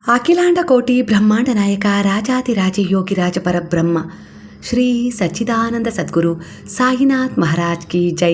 ಅಖಿಲಾಂಡ ಕೋಟಿ ಬ್ರಹ್ಮಾಂಡ ನಾಯಕ ರಾಜಾದಿರಾಜ ಯೋಗಿರಾಜ ಪರಬ್ರಹ್ಮ ಶ್ರೀ ಸಚ್ಚಿದಾನಂದ ಸದ್ಗುರು ಸಾಯಿನಾಥ್ ಮಹಾರಾಜ್ ಕಿ ಜೈ.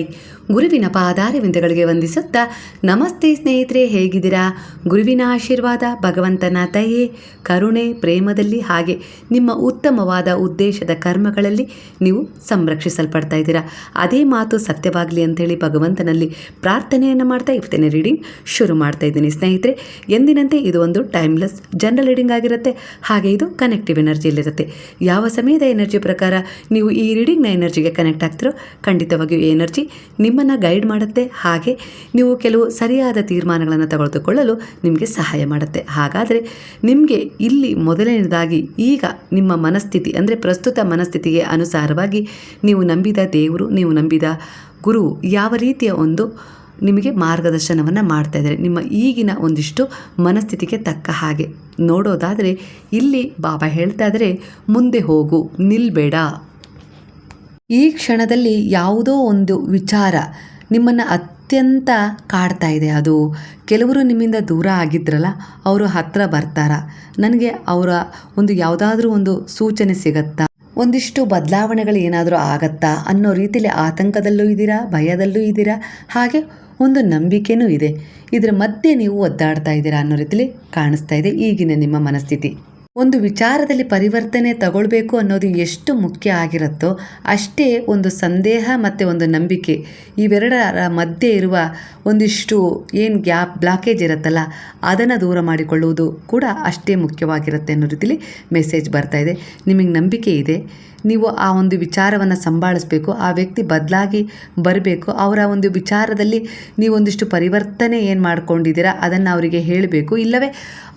ಗುರುವಿನ ಪಾದಾರವಿಂದಗಳಿಗೆ ವಂದಿಸುತ್ತಾ, ನಮಸ್ತೆ ಸ್ನೇಹಿತರೆ, ಹೇಗಿದ್ದೀರಾ? ಗುರುವಿನ ಆಶೀರ್ವಾದ, ಭಗವಂತನ ದಯೆ, ಕರುಣೆ, ಪ್ರೇಮದಲ್ಲಿ ಹಾಗೆ ನಿಮ್ಮ ಉತ್ತಮವಾದ ಉದ್ದೇಶದ ಕರ್ಮಗಳಲ್ಲಿ ನೀವು ಸಂರಕ್ಷಿಸಲ್ಪಡ್ತಾ ಇದ್ದೀರಾ. ಅದೇ ಮಾತು ಸತ್ಯವಾಗಲಿ ಅಂಥೇಳಿ ಭಗವಂತನಲ್ಲಿ ಪ್ರಾರ್ಥನೆಯನ್ನು ಮಾಡ್ತಾ ಇವತ್ತಿನ ರೀಡಿಂಗ್ ಶುರು ಮಾಡ್ತಾ ಇದ್ದೀನಿ. ಸ್ನೇಹಿತರೆ, ಎಂದಿನಂತೆ ಇದು ಒಂದು ಟೈಮ್ಲೆಸ್ ಜನರಲ್ ರೀಡಿಂಗ್ ಆಗಿರುತ್ತೆ. ಹಾಗೆ ಇದು ಕನೆಕ್ಟಿವ್ ಎನರ್ಜಿಯಲ್ಲಿರುತ್ತೆ. ಯಾವ ಸಮಯದ ಎನರ್ಜಿ ಪ್ರಕಾರ ನೀವು ಈ ರೀಡಿಂಗ್ನ ಎನರ್ಜಿಗೆ ಕನೆಕ್ಟ್ ಆಗ್ತಿರೋ, ಖಂಡಿತವಾಗಿಯೂ ಈ ಎನರ್ಜಿ ನಿಮ್ಮನ್ನು ಗೈಡ್ ಮಾಡುತ್ತೆ. ಹಾಗೆ ನೀವು ಕೆಲವು ಸರಿಯಾದ ತೀರ್ಮಾನಗಳನ್ನು ತೆಗೆದುಕೊಳ್ಳಲು ನಿಮಗೆ ಸಹಾಯ ಮಾಡುತ್ತೆ. ಹಾಗಾದರೆ ನಿಮಗೆ ಇಲ್ಲಿ ಮೊದಲನೇದಾಗಿ ಈಗ ನಿಮ್ಮ ಮನಸ್ಥಿತಿ ಅಂದರೆ ಪ್ರಸ್ತುತ ಮನಸ್ಥಿತಿಗೆ ಅನುಸಾರವಾಗಿ ನೀವು ನಂಬಿದ ದೇವರು, ನೀವು ನಂಬಿದ ಗುರು ಯಾವ ರೀತಿಯ ಒಂದು ನಿಮಗೆ ಮಾರ್ಗದರ್ಶನವನ್ನು ಮಾಡ್ತಾ ಇದ್ದಾರೆ, ನಿಮ್ಮ ಈಗಿನ ಒಂದಿಷ್ಟು ಮನಸ್ಥಿತಿಗೆ ತಕ್ಕ ಹಾಗೆ ನೋಡೋದಾದರೆ ಇಲ್ಲಿ ಬಾಬಾ ಹೇಳ್ತಾ ಇದ್ದಾರೆ, ಮುಂದೆ ಹೋಗು, ನಿಲ್ಬೇಡ. ಈ ಕ್ಷಣದಲ್ಲಿ ಯಾವುದೋ ಒಂದು ವಿಚಾರ ನಿಮ್ಮನ್ನು ಅತ್ಯಂತ ಕಾಡ್ತಾ ಇದೆ. ಅದು ಕೆಲವರು ನಿಮ್ಮಿಂದ ದೂರ ಆಗಿದ್ರಲ್ಲ, ಅವರು ಹತ್ತಿರ ಬರ್ತಾರಾ, ನನಗೆ ಅವರ ಒಂದು ಯಾವುದಾದ್ರೂ ಒಂದು ಸೂಚನೆ ಸಿಗತ್ತಾ, ಒಂದಿಷ್ಟು ಬದಲಾವಣೆಗಳು ಏನಾದರೂ ಆಗತ್ತಾ ಅನ್ನೋ ರೀತಿಯಲ್ಲಿ ಆತಂಕದಲ್ಲೂ ಇದ್ದೀರಾ, ಭಯದಲ್ಲೂ ಇದ್ದೀರಾ, ಹಾಗೆ ಒಂದು ನಂಬಿಕೆನೂ ಇದೆ. ಇದರ ಮಧ್ಯೆ ನೀವು ಒದ್ದಾಡ್ತಾ ಇದ್ದೀರಾ ಅನ್ನೋ ರೀತಿಯಲ್ಲಿ ಕಾಣಿಸ್ತಾ ಇದೆ ಈಗಿನ ನಿಮ್ಮ ಮನಸ್ಥಿತಿ. ಒಂದು ವಿಚಾರದಲ್ಲಿ ಪರಿವರ್ತನೆ ತಗೊಳ್ಬೇಕು ಅನ್ನೋದು ಎಷ್ಟು ಮುಖ್ಯ ಆಗಿರುತ್ತೋ ಅಷ್ಟೇ ಒಂದು ಸಂದೇಹ ಮತ್ತು ಒಂದು ನಂಬಿಕೆ ಇವೆರಡರ ಮಧ್ಯೆ ಇರುವ ಒಂದಿಷ್ಟು ಏನು ಬ್ಲಾಕೇಜ್ ಇರುತ್ತಲ್ಲ, ಅದನ್ನು ದೂರ ಮಾಡಿಕೊಳ್ಳುವುದು ಕೂಡ ಅಷ್ಟೇ ಮುಖ್ಯವಾಗಿರುತ್ತೆ ಅನ್ನೋ ರೀತಿಯಲ್ಲಿ ಮೆಸೇಜ್ ಬರ್ತಾ ಇದೆ. ನಿಮಗೆ ನಂಬಿಕೆ ಇದೆ, ನೀವು ಆ ಒಂದು ವಿಚಾರವನ್ನು ಸಂಭಾಳಿಸಬೇಕು, ಆ ವ್ಯಕ್ತಿ ಬದಲಾಗಿ ಬರಬೇಕು, ಅವರ ಒಂದು ವಿಚಾರದಲ್ಲಿ ನೀವೊಂದಿಷ್ಟು ಪರಿವರ್ತನೆ ಏನು ಮಾಡ್ಕೊಂಡಿದ್ದೀರಾ ಅದನ್ನು ಅವರಿಗೆ ಹೇಳಬೇಕು. ಇಲ್ಲವೇ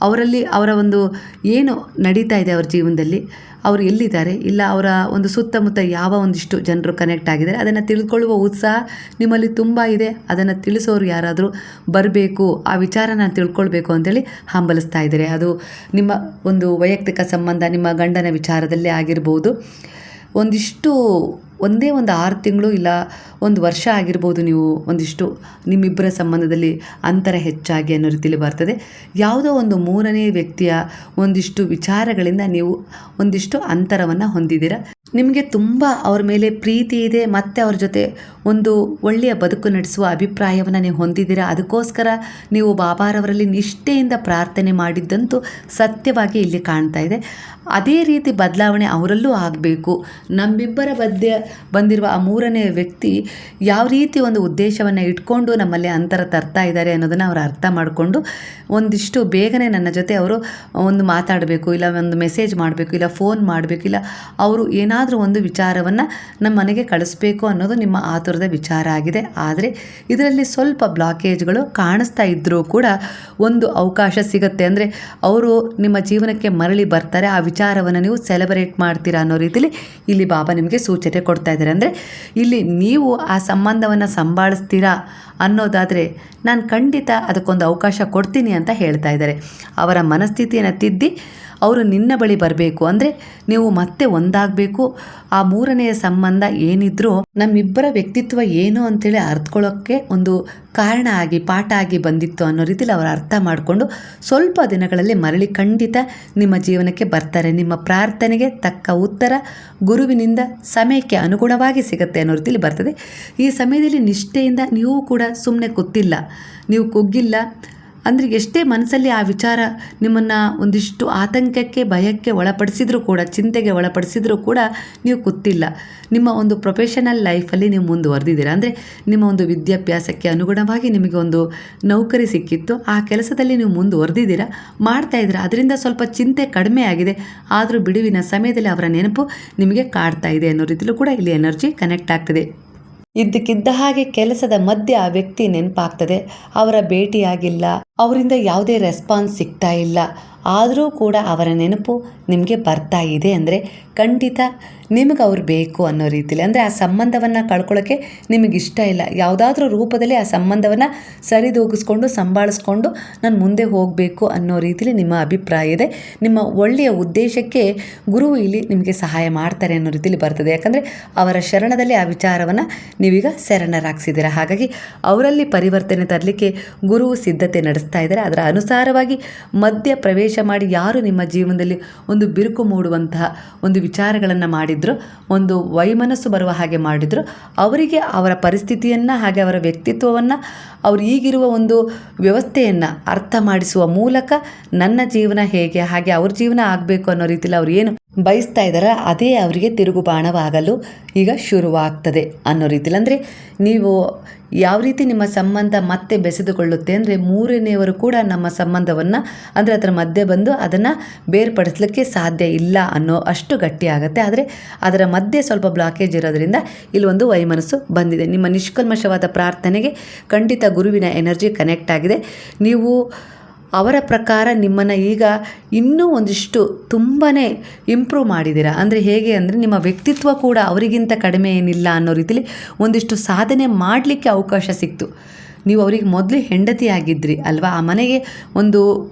ಅವರಲ್ಲಿ ಅವರ ಒಂದು ಏನು ನಡೀತಾ ಇದೆ ಅವ್ರ ಜೀವನದಲ್ಲಿ, ಅವರು ಎಲ್ಲಿದ್ದಾರೆ, ಇಲ್ಲ ಅವರ ಒಂದು ಸುತ್ತಮುತ್ತ ಯಾವ ಒಂದಿಷ್ಟು ಜನರು ಕನೆಕ್ಟ್ ಆಗಿದ್ದಾರೆ ಅದನ್ನು ತಿಳಿದುಕೊಳ್ಳುವ ಉತ್ಸಾಹ ನಿಮ್ಮಲ್ಲಿ ತುಂಬ ಇದೆ. ಅದನ್ನು ತಿಳಿಸೋರು ಯಾರಾದರೂ ಬರಬೇಕು, ಆ ವಿಚಾರ ನಾನು ತಿಳ್ಕೊಳ್ಬೇಕು ಅಂತೇಳಿ ಹಂಬಲಿಸ್ತಾ ಇದ್ದಾರೆ. ಅದು ನಿಮ್ಮ ಒಂದು ವೈಯಕ್ತಿಕ ಸಂಬಂಧ, ನಿಮ್ಮ ಗಂಡನ ವಿಚಾರದಲ್ಲೇ ಆಗಿರ್ಬೋದು. ಒಂದೇ ಒಂದು 6 ತಿಂಗಳು ಇಲ್ಲ 1 ವರ್ಷ ಆಗಿರ್ಬೋದು, ನೀವು ಒಂದಿಷ್ಟು ನಿಮ್ಮಿಬ್ಬರ ಸಂಬಂಧದಲ್ಲಿ ಅಂತರ ಹೆಚ್ಚಾಗಿ ಅನ್ನೋ ರೀತಿಯಲ್ಲಿ ಬರ್ತದೆ. ಯಾವುದೋ ಒಂದು 3ನೇ ವ್ಯಕ್ತಿಯ ಒಂದಿಷ್ಟು ವಿಚಾರಗಳಿಂದ ನೀವು ಒಂದಿಷ್ಟು ಅಂತರವನ್ನು ಹೊಂದಿದ್ದೀರಾ. ನಿಮಗೆ ತುಂಬ ಅವ್ರ ಮೇಲೆ ಪ್ರೀತಿ ಇದೆ ಮತ್ತು ಅವ್ರ ಜೊತೆ ಒಂದು ಒಳ್ಳೆಯ ಬದುಕು ನಡೆಸುವ ಅಭಿಪ್ರಾಯವನ್ನು ನೀವು ಹೊಂದಿದ್ದೀರಾ. ಅದಕ್ಕೋಸ್ಕರ ನೀವು ಬಾಬಾರವರಲ್ಲಿ ನಿಷ್ಠೆಯಿಂದ ಪ್ರಾರ್ಥನೆ ಮಾಡಿದ್ದಂತೂ ಸತ್ಯವಾಗಿ ಇಲ್ಲಿ ಕಾಣ್ತಾ ಇದೆ. ಅದೇ ರೀತಿ ಬದಲಾವಣೆ ಅವರಲ್ಲೂ ಆಗಬೇಕು. ನಮ್ಮಿಬ್ಬರ ಮಧ್ಯೆ ಬಂದಿರುವ ಆ 3ನೇ ವ್ಯಕ್ತಿ ಯಾವ ರೀತಿ ಒಂದು ಉದ್ದೇಶವನ್ನು ಇಟ್ಕೊಂಡು ನಮ್ಮಲ್ಲಿ ಅಂತರ ತರ್ತಾ ಇದ್ದಾರೆ ಅನ್ನೋದನ್ನು ಅವರು ಅರ್ಥ ಮಾಡಿಕೊಂಡು ಒಂದಿಷ್ಟು ಬೇಗನೆ ನನ್ನ ಜೊತೆ ಅವರು ಒಂದು ಮಾತಾಡಬೇಕು, ಇಲ್ಲ ಒಂದು ಮೆಸೇಜ್ ಮಾಡಬೇಕು, ಇಲ್ಲ ಫೋನ್ ಮಾಡಬೇಕು, ಇಲ್ಲ ಅವರು ಏನಾದರೂ ಒಂದು ವಿಚಾರವನ್ನು ನಮ್ಮ ಮನೆಗೆ ಕಳಿಸ್ಬೇಕು ಅನ್ನೋದು ನಿಮ್ಮ ಆತುರದ ವಿಚಾರ ಆಗಿದೆ. ಆದರೆ ಇದರಲ್ಲಿ ಸ್ವಲ್ಪ ಬ್ಲಾಕೇಜ್ಗಳು ಕಾಣಿಸ್ತಾ ಇದ್ದರೂ ಕೂಡ ಒಂದು ಅವಕಾಶ ಸಿಗುತ್ತೆ. ಅಂದರೆ ಅವರು ನಿಮ್ಮ ಜೀವನಕ್ಕೆ ಮರಳಿ ಬರ್ತಾರೆ, ಆ ವಿಚಾರವನ್ನು ನೀವು ಸೆಲೆಬ್ರೇಟ್ ಮಾಡ್ತೀರಾ ಅನ್ನೋ ರೀತಿಯಲ್ಲಿ ಇಲ್ಲಿ ಬಾಬಾ ನಿಮಗೆ ಸೂಚನೆ ಕೊಡ್ತಾ ಇದ್ದಾರೆ. ಅಂದರೆ ಇಲ್ಲಿ ನೀವು ಆ ಸಂಬಂಧವನ್ನು ಸಂಭಾಳಿಸ್ತೀರಾ ಅನ್ನೋದಾದರೆ ನಾನು ಖಂಡಿತ ಅದಕ್ಕೊಂದು ಅವಕಾಶ ಕೊಡ್ತೀನಿ ಅಂತ ಹೇಳ್ತಾ ಇದ್ದಾರೆ. ಅವರ ಮನಸ್ಥಿತಿಯನ್ನು ತಿದ್ದಿ ಅವರು ನಿನ್ನ ಬಳಿ ಬರಬೇಕು, ಅಂದರೆ ನೀವು ಮತ್ತೆ ಒಂದಾಗಬೇಕು. ಆ 3ನೆಯ ಸಂಬಂಧ ಏನಿದ್ರೂ ನಮ್ಮಿಬ್ಬರ ವ್ಯಕ್ತಿತ್ವ ಏನು ಅಂತೇಳಿ ಅರ್ಥಕೊಳ್ಳೋಕ್ಕೆ ಒಂದು ಕಾರಣ ಆಗಿ ಪಾಠ ಆಗಿ ಬಂದಿತ್ತು ಅನ್ನೋ ರೀತಿಯಲ್ಲಿ ಅವರು ಅರ್ಥ ಮಾಡಿಕೊಂಡು ಸ್ವಲ್ಪ ದಿನಗಳಲ್ಲಿ ಮರಳಿ ಖಂಡಿತ ನಿಮ್ಮ ಜೀವನಕ್ಕೆ ಬರ್ತಾರೆ. ನಿಮ್ಮ ಪ್ರಾರ್ಥನೆಗೆ ತಕ್ಕ ಉತ್ತರ ಗುರುವಿನಿಂದ ಸಮಯಕ್ಕೆ ಅನುಗುಣವಾಗಿ ಸಿಗುತ್ತೆ ಅನ್ನೋ ರೀತಿಯಲ್ಲಿ ಬರ್ತದೆ. ಈ ಸಮಯದಲ್ಲಿ ನಿಷ್ಠೆಯಿಂದ ನೀವು ಕೂಡ ಸುಮ್ಮನೆ ಕೂತಿಲ್ಲ, ನೀವು ಕುಗ್ಗಿಲ್ಲ. ಅಂದರೆ ಎಷ್ಟೇ ಮನಸ್ಸಲ್ಲಿ ಆ ವಿಚಾರ ನಿಮ್ಮನ್ನು ಒಂದಿಷ್ಟು ಆತಂಕಕ್ಕೆ, ಭಯಕ್ಕೆ ಒಳಪಡಿಸಿದರೂ ಕೂಡ, ಚಿಂತೆಗೆ ಒಳಪಡಿಸಿದರೂ ಕೂಡ ನೀವು ಕೂತಿಲ್ಲ. ನಿಮ್ಮ ಒಂದು ಪ್ರೊಫೆಷನಲ್ ಲೈಫಲ್ಲಿ ನೀವು ಮುಂದುವರೆದಿದ್ದೀರಾ. ಅಂದರೆ ನಿಮ್ಮ ಒಂದು ವಿದ್ಯಾಭ್ಯಾಸಕ್ಕೆ ಅನುಗುಣವಾಗಿ ನಿಮಗೆ ಒಂದು ನೌಕರಿ ಸಿಕ್ಕಿತ್ತು, ಆ ಕೆಲಸದಲ್ಲಿ ನೀವು ಮುಂದುವರೆದಿದ್ದೀರಾ, ಮಾಡ್ತಾಯಿದ್ದೀರಾ. ಅದರಿಂದ ಸ್ವಲ್ಪ ಚಿಂತೆ ಕಡಿಮೆ ಆಗಿದೆ. ಆದರೂ ಬಿಡುವಿನ ಸಮಯದಲ್ಲಿ ಅವರ ನೆನಪು ನಿಮಗೆ ಕಾಡ್ತಾ ಇದೆ ಅನ್ನೋ ರೀತಿಯಲ್ಲೂ ಕೂಡ ಇಲ್ಲಿ ಎನರ್ಜಿ ಕನೆಕ್ಟ್ ಆಗ್ತದೆ. ಇದ್ದಕ್ಕಿದ್ದ ಹಾಗೆ ಕೆಲಸದ ಮಧ್ಯೆ ಆ ವ್ಯಕ್ತಿ ನೆನಪಾಗ್ತದೆ, ಅವರ ಭೇಟಿಯಾಗಿಲ್ಲ, ಅವರಿಂದ ಯಾವುದೇ ರೆಸ್ಪಾನ್ಸ್ ಸಿಗ್ತಾ ಇಲ್ಲ, ಆದರೂ ಕೂಡ ಅವರ ನೆನಪು ನಿಮಗೆ ಬರ್ತಾ ಇದೆ. ಅಂದರೆ ಖಂಡಿತ ನಿಮಗೆ ಅವ್ರು ಬೇಕು ಅನ್ನೋ ರೀತಿಯಲ್ಲಿ, ಅಂದರೆ ಆ ಸಂಬಂಧವನ್ನು ಕಳ್ಕೊಳ್ಳೋಕ್ಕೆ ನಿಮಗಿಷ್ಟ ಇಲ್ಲ. ಯಾವುದಾದ್ರೂ ರೂಪದಲ್ಲಿ ಆ ಸಂಬಂಧವನ್ನು ಸರಿದೂಗಿಸ್ಕೊಂಡು ಸಂಭಾಳಿಸ್ಕೊಂಡು ನಾನು ಮುಂದೆ ಹೋಗಬೇಕು ಅನ್ನೋ ರೀತಿಯಲ್ಲಿ ನಿಮ್ಮ ಅಭಿಪ್ರಾಯ ಇದೆ. ನಿಮ್ಮ ಒಳ್ಳೆಯ ಉದ್ದೇಶಕ್ಕೆ ಗುರು ಇಲ್ಲಿ ನಿಮಗೆ ಸಹಾಯ ಮಾಡ್ತಾರೆ ಅನ್ನೋ ರೀತಿಯಲ್ಲಿ ಬರ್ತದೆ. ಯಾಕಂದರೆ ಅವರ ಶರಣದಲ್ಲಿ ಆ ವಿಚಾರವನ್ನು ನೀವೀಗ ಶರಣರಾಗಿಸಿದ್ದೀರಾ. ಹಾಗಾಗಿ ಅವರಲ್ಲಿ ಪರಿವರ್ತನೆ ತರಲಿಕ್ಕೆ ಗುರು ಸಿದ್ಧತೆ ನಡೆಸ್ತಾ ಇದ್ದಾರೆ. ಅದರ ಅನುಸಾರವಾಗಿ ಮಧ್ಯ ಪ್ರವೇಶ ದ್ವೇಷ ಮಾಡಿ ಯಾರು ನಿಮ್ಮ ಜೀವನದಲ್ಲಿ ಒಂದು ಬಿರುಕು ಮೂಡುವಂತಹ ಒಂದು ವಿಚಾರಗಳನ್ನು ಮಾಡಿದ್ರು, ಒಂದು ವೈಮನಸ್ಸು ಬರುವ ಹಾಗೆ ಮಾಡಿದ್ರು, ಅವರಿಗೆ ಅವರ ಪರಿಸ್ಥಿತಿಯನ್ನು ಹಾಗೆ ಅವರ ವ್ಯಕ್ತಿತ್ವವನ್ನು ಅವ್ರು ಈಗಿರುವ ಒಂದು ವ್ಯವಸ್ಥೆಯನ್ನು ಅರ್ಥ ಮಾಡಿಸುವ ಮೂಲಕ ನನ್ನ ಜೀವನ ಹೇಗೆ ಹಾಗೆ ಅವ್ರ ಜೀವನ ಆಗಬೇಕು ಅನ್ನೋ ರೀತಿಯಲ್ಲಿ ಅವ್ರು ಏನು ಬಯಸ್ತಾ ಇದ್ದಾರೆ ಅದೇ ಅವರಿಗೆ ತಿರುಗುಬಾಣವಾಗಲು ಈಗ ಶುರುವಾಗ್ತದೆ ಅನ್ನೋ ರೀತಿಯಲ್ಲಿ. ಅಂದರೆ ನೀವು ಯಾವ ರೀತಿ ನಿಮ್ಮ ಸಂಬಂಧ ಮತ್ತೆ ಬೆಸೆದುಕೊಳ್ಳುತ್ತೆ ಅಂದರೆ ಮೂರನೆಯವರು ಕೂಡ ನಮ್ಮ ಸಂಬಂಧವನ್ನು ಅಂದರೆ ಅದರ ಮಧ್ಯೆ ಬಂದು ಅದನ್ನು ಬೇರ್ಪಡಿಸಲಿಕ್ಕೆ ಸಾಧ್ಯ ಇಲ್ಲ ಅನ್ನೋ ಅಷ್ಟು ಗಟ್ಟಿಯಾಗುತ್ತೆ. ಆದರೆ ಅದರ ಮಧ್ಯೆ ಸ್ವಲ್ಪ ಬ್ಲಾಕೇಜ್ ಇರೋದ್ರಿಂದ ಇಲ್ಲೊಂದು ವೈಮನಸ್ಸು ಬಂದಿದೆ. ನಿಮ್ಮ ನಿಷ್ಕಲ್ಮಶವಾದ ಪ್ರಾರ್ಥನೆಗೆ ಖಂಡಿತ ಗುರುವಿನ ಎನರ್ಜಿ ಕನೆಕ್ಟ್ ಆಗಿದೆ. ನೀವು ಅವರ ಪ್ರಕಾರ ನಿಮ್ಮನ್ನು ಈಗ ಇನ್ನೂ ಒಂದಿಷ್ಟು ತುಂಬಾ ಇಂಪ್ರೂವ್ ಮಾಡಿದ್ದೀರಾ. ಅಂದರೆ ಹೇಗೆ ಅಂದರೆ ನಿಮ್ಮ ವ್ಯಕ್ತಿತ್ವ ಕೂಡ ಅವರಿಗಿಂತ ಕಡಿಮೆ ಏನಿಲ್ಲ ಅನ್ನೋ ರೀತಿಲಿ ಒಂದಿಷ್ಟು ಸಾಧನೆ ಮಾಡಲಿಕ್ಕೆ ಅವಕಾಶ ಸಿಕ್ತು. ನೀವು ಅವರಿಗೆ ಮೊದಲು ಹೆಂಡತಿ ಆಗಿದ್ರಿ ಅಲ್ವಾ, ಆ ಮನೆಗೆ ಒಂದು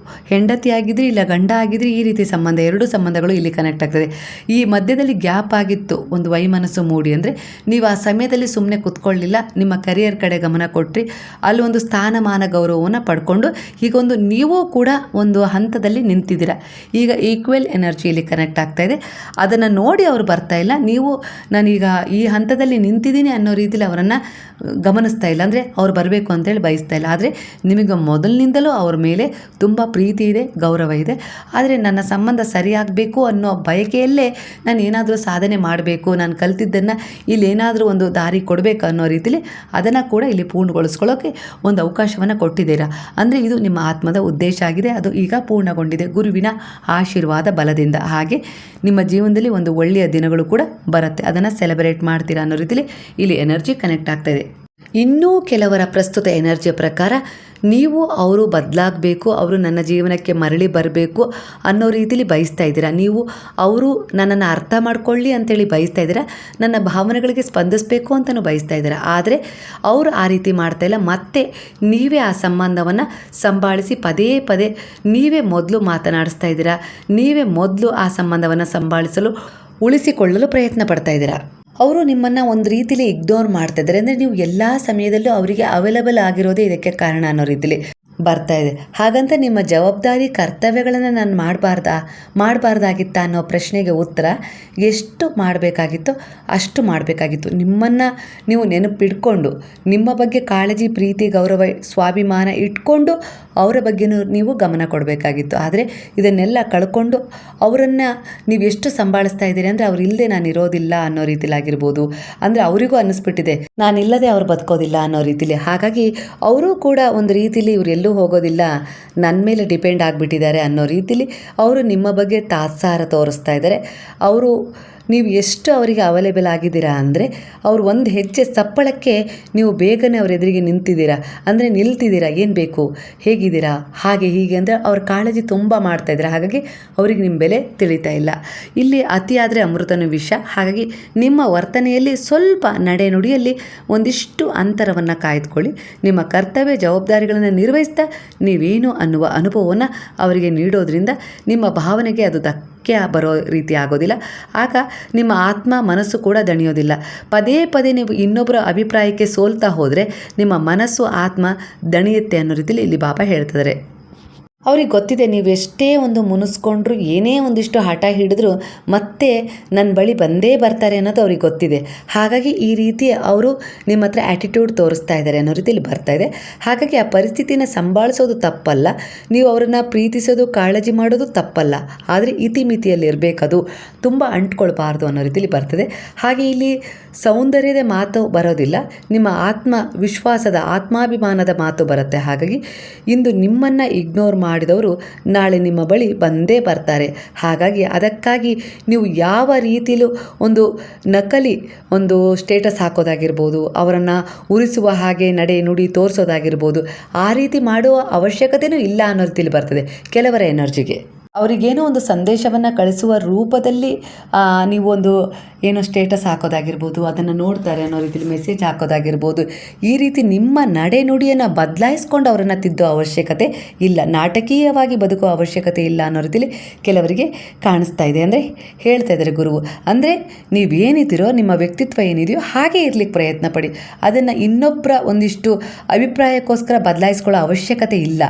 ಹೆಂಡತಿ ಆಗಿದ್ರಿ ಇಲ್ಲ ಗಂಡ ಆಗಿದ್ರಿ, ಈ ರೀತಿ ಸಂಬಂಧ, ಎರಡು ಸಂಬಂಧಗಳು ಇಲ್ಲಿ ಕನೆಕ್ಟ್ ಆಗ್ತದೆ. ಈ ಮಧ್ಯದಲ್ಲಿ ಗ್ಯಾಪ್ ಆಗಿತ್ತು ಒಂದು ವೈಮನಸ್ಸು ಮೂಡಿ. ಅಂದರೆ ನೀವು ಆ ಸಮಯದಲ್ಲಿ ಸುಮ್ಮನೆ ಕೂತ್ಕೊಳ್ಳಿಲ್ಲ, ನಿಮ್ಮ ಕರಿಯರ್ ಕಡೆ ಗಮನ ಕೊಟ್ಟರಿ, ಅಲ್ಲಿ ಒಂದು ಸ್ಥಾನಮಾನ ಗೌರವವನ್ನು ಪಡ್ಕೊಂಡು ಹೀಗೊಂದು ನೀವು ಕೂಡ ಒಂದು ಹಂತದಲ್ಲಿ ನಿಂತಿದ್ದೀರ. ಈಗ ಈಕ್ವಲ್ ಎನರ್ಜಿ ಇಲ್ಲಿ ಕನೆಕ್ಟ್ ಆಗ್ತಾ ಇದೆ. ಅದನ್ನು ನೋಡಿ ಅವರು ಬರ್ತಾ ಇಲ್ಲ, ನೀವು ನಾನೀಗ ಈ ಹಂತದಲ್ಲಿ ನಿಂತಿದ್ದೀನಿ ಅನ್ನೋ ರೀತಿಯಲ್ಲಿ ಅವರನ್ನು ಗಮನಿಸ್ತಾ ಇಲ್ಲ. ಅಂದರೆ ಅವ್ರು ಬರಬೇಕು ಅಂತೇಳಿ ಬಯಸ್ತಾ ಇಲ್ಲ. ಆದರೆ ನಿಮಗೆ ಮೊದಲಿನಿಂದಲೂ ಅವ್ರ ಮೇಲೆ ತುಂಬ ಪ್ರೀತಿ ಇದೆ, ಗೌರವ ಇದೆ. ಆದರೆ ನನ್ನ ಸಂಬಂಧ ಸರಿಯಾಗಬೇಕು ಅನ್ನೋ ಬಯಕೆಯಲ್ಲೇ ನಾನು ಏನಾದರೂ ಸಾಧನೆ ಮಾಡಬೇಕು, ನಾನು ಕಲ್ತಿದ್ದನ್ನು ಇಲ್ಲಿ ಏನಾದರೂ ಒಂದು ದಾರಿ ಕೊಡಬೇಕು ಅನ್ನೋ ರೀತಿಲಿ ಅದನ್ನು ಕೂಡ ಇಲ್ಲಿ ಪೂರ್ಣಗೊಳಿಸ್ಕೊಳ್ಳೋಕ್ಕೆ ಒಂದು ಅವಕಾಶವನ್ನು ಕೊಟ್ಟಿದ್ದೀರಾ. ಅಂದರೆ ಇದು ನಿಮ್ಮ ಆತ್ಮದ ಉದ್ದೇಶ ಆಗಿದೆ, ಅದು ಈಗ ಪೂರ್ಣಗೊಂಡಿದೆ ಗುರುವಿನ ಆಶೀರ್ವಾದ ಬಲದಿಂದ. ಹಾಗೆ ನಿಮ್ಮ ಜೀವನದಲ್ಲಿ ಒಂದು ಒಳ್ಳೆಯ ದಿನಗಳು ಕೂಡ ಬರುತ್ತೆ, ಅದನ್ನು ಸೆಲೆಬ್ರೇಟ್ ಮಾಡ್ತೀರಾ ಅನ್ನೋ ರೀತಿಲಿ ಇಲ್ಲಿ ಎನರ್ಜಿ ಕನೆಕ್ಟ್ ಆಗ್ತಾಯಿದೆ. ಇನ್ನೂ ಕೆಲವರ ಪ್ರಸ್ತುತ ಎನರ್ಜಿಯ ಪ್ರಕಾರ ನೀವು ಅವರು ಬದಲಾಗಬೇಕು, ಅವರು ನನ್ನ ಜೀವನಕ್ಕೆ ಮರಳಿ ಬರಬೇಕು ಅನ್ನೋ ರೀತಿಲಿ ಬಯಸ್ತಾ ಇದ್ದೀರಾ. ನೀವು ಅವರು ನನ್ನನ್ನು ಅರ್ಥ ಮಾಡ್ಕೊಳ್ಳಿ ಅಂತೇಳಿ ಬಯಸ್ತಾ ಇದ್ದೀರಾ, ನನ್ನ ಭಾವನೆಗಳಿಗೆ ಸ್ಪಂದಿಸಬೇಕು ಅಂತಲೂ ಬಯಸ್ತಾ ಇದ್ದೀರಾ. ಆದರೆ ಅವರು ಆ ರೀತಿ ಮಾಡ್ತಾಯಿಲ್ಲ. ಮತ್ತೆ ನೀವೇ ಆ ಸಂಬಂಧವನ್ನು ಸಂಭಾಳಿಸಿ ಪದೇ ಪದೇ ನೀವೇ ಮೊದಲು ಮಾತನಾಡಿಸ್ತಾ ಇದ್ದೀರಾ, ನೀವೇ ಮೊದಲು ಆ ಸಂಬಂಧವನ್ನು ಸಂಭಾಳಿಸಲು ಉಳಿಸಿಕೊಳ್ಳಲು ಪ್ರಯತ್ನ ಪಡ್ತಾ ಇದ್ದೀರಾ. ಅವರು ನಿಮ್ಮನ್ನು ಒಂದು ರೀತಿಲಿ ಇಗ್ನೋರ್ ಮಾಡ್ತಾ ಇದ್ದಾರೆ. ಅಂದರೆ ನೀವು ಎಲ್ಲ ಸಮಯದಲ್ಲೂ ಅವರಿಗೆ ಅವೈಲಬಲ್ ಆಗಿರೋದೇ ಇದಕ್ಕೆ ಕಾರಣ ಅನ್ನೋ ರೀತಿಲಿ ಬರ್ತಾ ಇದೆ. ಹಾಗಂತ ನಿಮ್ಮ ಜವಾಬ್ದಾರಿ ಕರ್ತವ್ಯಗಳನ್ನು ನಾನು ಮಾಡಬಾರ್ದಾಗಿತ್ತಾ ಅನ್ನೋ ಪ್ರಶ್ನೆಗೆ ಉತ್ತರ ಎಷ್ಟು ಮಾಡಬೇಕಾಗಿತ್ತೋ ಅಷ್ಟು ಮಾಡಬೇಕಾಗಿತ್ತು. ನಿಮ್ಮನ್ನು ನೀವು ನೆನಪಿಟ್ಕೊಂಡು ನಿಮ್ಮ ಬಗ್ಗೆ ಕಾಳಜಿ, ಪ್ರೀತಿ, ಗೌರವ, ಸ್ವಾಭಿಮಾನ ಇಟ್ಕೊಂಡು ಅವರ ಬಗ್ಗೆನೂ ನೀವು ಗಮನ ಕೊಡಬೇಕಾಗಿತ್ತು. ಆದರೆ ಇದನ್ನೆಲ್ಲ ಕಳ್ಕೊಂಡು ಅವರನ್ನು ನೀವು ಎಷ್ಟು ಸಂಭಾಳಿಸ್ತಾ ಇದ್ದೀರಿ ಅಂದರೆ ಅವ್ರು ಇಲ್ಲದೆ ನಾನು ಇರೋದಿಲ್ಲ ಅನ್ನೋ ರೀತಿಲಾಗಿರ್ಬೋದು. ಅಂದರೆ ಅವರಿಗೂ ಅನ್ನಿಸ್ಬಿಟ್ಟಿದೆ ನಾನಿಲ್ಲದೆ ಅವ್ರು ಬದುಕೋದಿಲ್ಲ ಅನ್ನೋ ರೀತಿಲಿ. ಹಾಗಾಗಿ ಅವರು ಕೂಡ ಒಂದು ರೀತಿಲಿ ಇವರು ಎಲ್ಲೂ ಹೋಗೋದಿಲ್ಲ, ನನ್ನ ಮೇಲೆ ಡಿಪೆಂಡ್ ಆಗಿಬಿಟ್ಟಿದ್ದಾರೆ ಅನ್ನೋ ರೀತಿಲಿ ಅವರು ನಿಮ್ಮ ಬಗ್ಗೆ ತಾತ್ಸಾರ ತೋರಿಸ್ತಾ ಇದ್ದಾರೆ. ಅವರು ನೀವು ಎಷ್ಟು ಅವರಿಗೆ ಅವೈಲೇಬಲ್ ಆಗಿದ್ದೀರಾ ಅಂದರೆ ಅವ್ರು ಒಂದು ಹೆಜ್ಜೆ ಸಪ್ಪಳಕ್ಕೆ ನೀವು ಬೇಗನೆ ಅವ್ರ ಎದುರಿಗೆ ನಿಲ್ತಿದ್ದೀರಾ. ಏನು ಬೇಕು, ಹೇಗಿದ್ದೀರಾ, ಹಾಗೆ ಹೀಗೆ ಅಂದರೆ ಅವ್ರ ಕಾಳಜಿ ತುಂಬ ಮಾಡ್ತಾಯಿದ್ದಾರೆ. ಹಾಗಾಗಿ ಅವರಿಗೆ ನಿಮ್ಮ ಬೆಲೆ ತಿಳಿತಾ ಇಲ್ಲ. ಇಲ್ಲಿ ಅತಿಯಾದರೆ ಅಮೃತನೂ ವಿಷ. ಹಾಗಾಗಿ ನಿಮ್ಮ ವರ್ತನೆಯಲ್ಲಿ ಸ್ವಲ್ಪ ನಡೆನುಡಿಯಲ್ಲಿ ಒಂದಿಷ್ಟು ಅಂತರವನ್ನು ಕಾಯ್ದುಕೊಳ್ಳಿ. ನಿಮ್ಮ ಕರ್ತವ್ಯ ಜವಾಬ್ದಾರಿಗಳನ್ನು ನಿರ್ವಹಿಸ್ತಾ ನೀವೇನು ಅನ್ನುವ ಅನುಭವವನ್ನು ಅವರಿಗೆ ನೀಡೋದ್ರಿಂದ ನಿಮ್ಮ ಭಾವನೆಗೆ ಅದು ಬರೋ ರೀತಿ ಆಗೋದಿಲ್ಲ. ಆಗ ನಿಮ್ಮ ಆತ್ಮ ಮನಸ್ಸು ಕೂಡ ದಣಿಯೋದಿಲ್ಲ. ಪದೇ ಪದೇ ನೀವು ಇನ್ನೊಬ್ಬರ ಅಭಿಪ್ರಾಯಕ್ಕೆ ಸೋಲ್ತಾ ಹೋದರೆ ನಿಮ್ಮ ಮನಸ್ಸು ಆತ್ಮ ದಣಿಯುತ್ತೆ ಅನ್ನೋ ರೀತಿಯಲ್ಲಿ ಇಲ್ಲಿ ಬಾಬಾ ಹೇಳ್ತಿದ್ದಾರೆ. ಅವ್ರಿಗೆ ಗೊತ್ತಿದೆ ನೀವು ಎಷ್ಟೇ ಒಂದು ಮುನಿಸ್ಕೊಂಡ್ರು, ಏನೇ ಒಂದಿಷ್ಟು ಹಠ ಹಿಡಿದ್ರು ಮತ್ತೆ ನನ್ನ ಬಳಿ ಬಂದೇ ಬರ್ತಾರೆ ಅನ್ನೋದು ಅವ್ರಿಗೆ ಗೊತ್ತಿದೆ. ಹಾಗಾಗಿ ಈ ರೀತಿ ಅವರು ನಿಮ್ಮ ಹತ್ರ ಆ್ಯಟಿಟ್ಯೂಡ್ ತೋರಿಸ್ತಾ ಇದ್ದಾರೆ ಅನ್ನೋ ರೀತಿಯಲ್ಲಿ ಬರ್ತಾ ಇದೆ. ಹಾಗಾಗಿ ಆ ಪರಿಸ್ಥಿತಿನ ಸಂಭಾಳಿಸೋದು ತಪ್ಪಲ್ಲ, ನೀವು ಅವರನ್ನು ಪ್ರೀತಿಸೋದು, ಕಾಳಜಿ ಮಾಡೋದು ತಪ್ಪಲ್ಲ. ಆದರೆ ಇತಿಮಿತಿಯಲ್ಲಿ ಇರಬೇಕದು, ತುಂಬ ಅಂಟ್ಕೊಳ್ಬಾರ್ದು ಅನ್ನೋ ರೀತಿಯಲ್ಲಿ ಬರ್ತದೆ. ಹಾಗೆ ಇಲ್ಲಿ ಸೌಂದರ್ಯದ ಮಾತು ಬರೋದಿಲ್ಲ, ನಿಮ್ಮ ಆತ್ಮ ವಿಶ್ವಾಸದ, ಆತ್ಮಾಭಿಮಾನದ ಮಾತು ಬರುತ್ತೆ. ಹಾಗಾಗಿ ಇಂದು ನಿಮ್ಮನ್ನು ಇಗ್ನೋರ್ ಮಾಡಿದವರು ನಾಳೆ ನಿಮ್ಮ ಬಳಿ ಬಂದೇ ಬರ್ತಾರೆ. ಹಾಗಾಗಿ ಅದಕ್ಕಾಗಿ ನೀವು ಯಾವ ರೀತಿಯಲ್ಲೂ ಒಂದು ನಕಲಿ ಒಂದು ಸ್ಟೇಟಸ್ ಹಾಕೋದಾಗಿರ್ಬೋದು, ಅವರನ್ನು ಉರಿಸುವ ಹಾಗೆ ನಡೆ ನುಡಿ ತೋರಿಸೋದಾಗಿರ್ಬೋದು, ಆ ರೀತಿ ಮಾಡುವ ಅವಶ್ಯಕತೆಯೂ ಇಲ್ಲ ಅನ್ನೋ ರೀತಿಯಲ್ಲಿ ಬರ್ತದೆ ಕೆಲವರ ಎನರ್ಜಿಗೆ. ಅವರಿಗೇನೋ ಒಂದು ಸಂದೇಶವನ್ನು ಕಳಿಸುವ ರೂಪದಲ್ಲಿ ನೀವು ಒಂದು ಏನೋ ಸ್ಟೇಟಸ್ ಹಾಕೋದಾಗಿರ್ಬೋದು, ಅದನ್ನು ನೋಡ್ತಾರೆ ಅನ್ನೋ ರೀತಿಯಲ್ಲಿ ಮೆಸೇಜ್ ಹಾಕೋದಾಗಿರ್ಬೋದು. ಈ ರೀತಿ ನಿಮ್ಮ ನಡೆ ನುಡಿಯನ್ನು ಬದಲಾಯಿಸ್ಕೊಂಡು ಅವರನ್ನು ತಿದ್ದೋ ಅವಶ್ಯಕತೆ ಇಲ್ಲ, ನಾಟಕೀಯವಾಗಿ ಬದುಕುವ ಅವಶ್ಯಕತೆ ಇಲ್ಲ ಅನ್ನೋ ರೀತಿಯಲ್ಲಿ ಕೆಲವರಿಗೆ ಕಾಣಿಸ್ತಾ ಇದೆ. ಅಂದರೆ ಹೇಳ್ತಾ ಇದ್ದಾರೆ ಗುರುವು, ಅಂದರೆ ನೀವೇನಿದ್ದೀರೋ ನಿಮ್ಮ ವ್ಯಕ್ತಿತ್ವ ಏನಿದೆಯೋ ಹಾಗೆ ಇರಲಿಕ್ಕೆ ಪ್ರಯತ್ನ ಪಡಿ. ಅದನ್ನು ಇನ್ನೊಬ್ಬರ ಒಂದಿಷ್ಟು ಅಭಿಪ್ರಾಯಕ್ಕೋಸ್ಕರ ಬದಲಾಯಿಸ್ಕೊಳ್ಳೋ ಅವಶ್ಯಕತೆ ಇಲ್ಲ.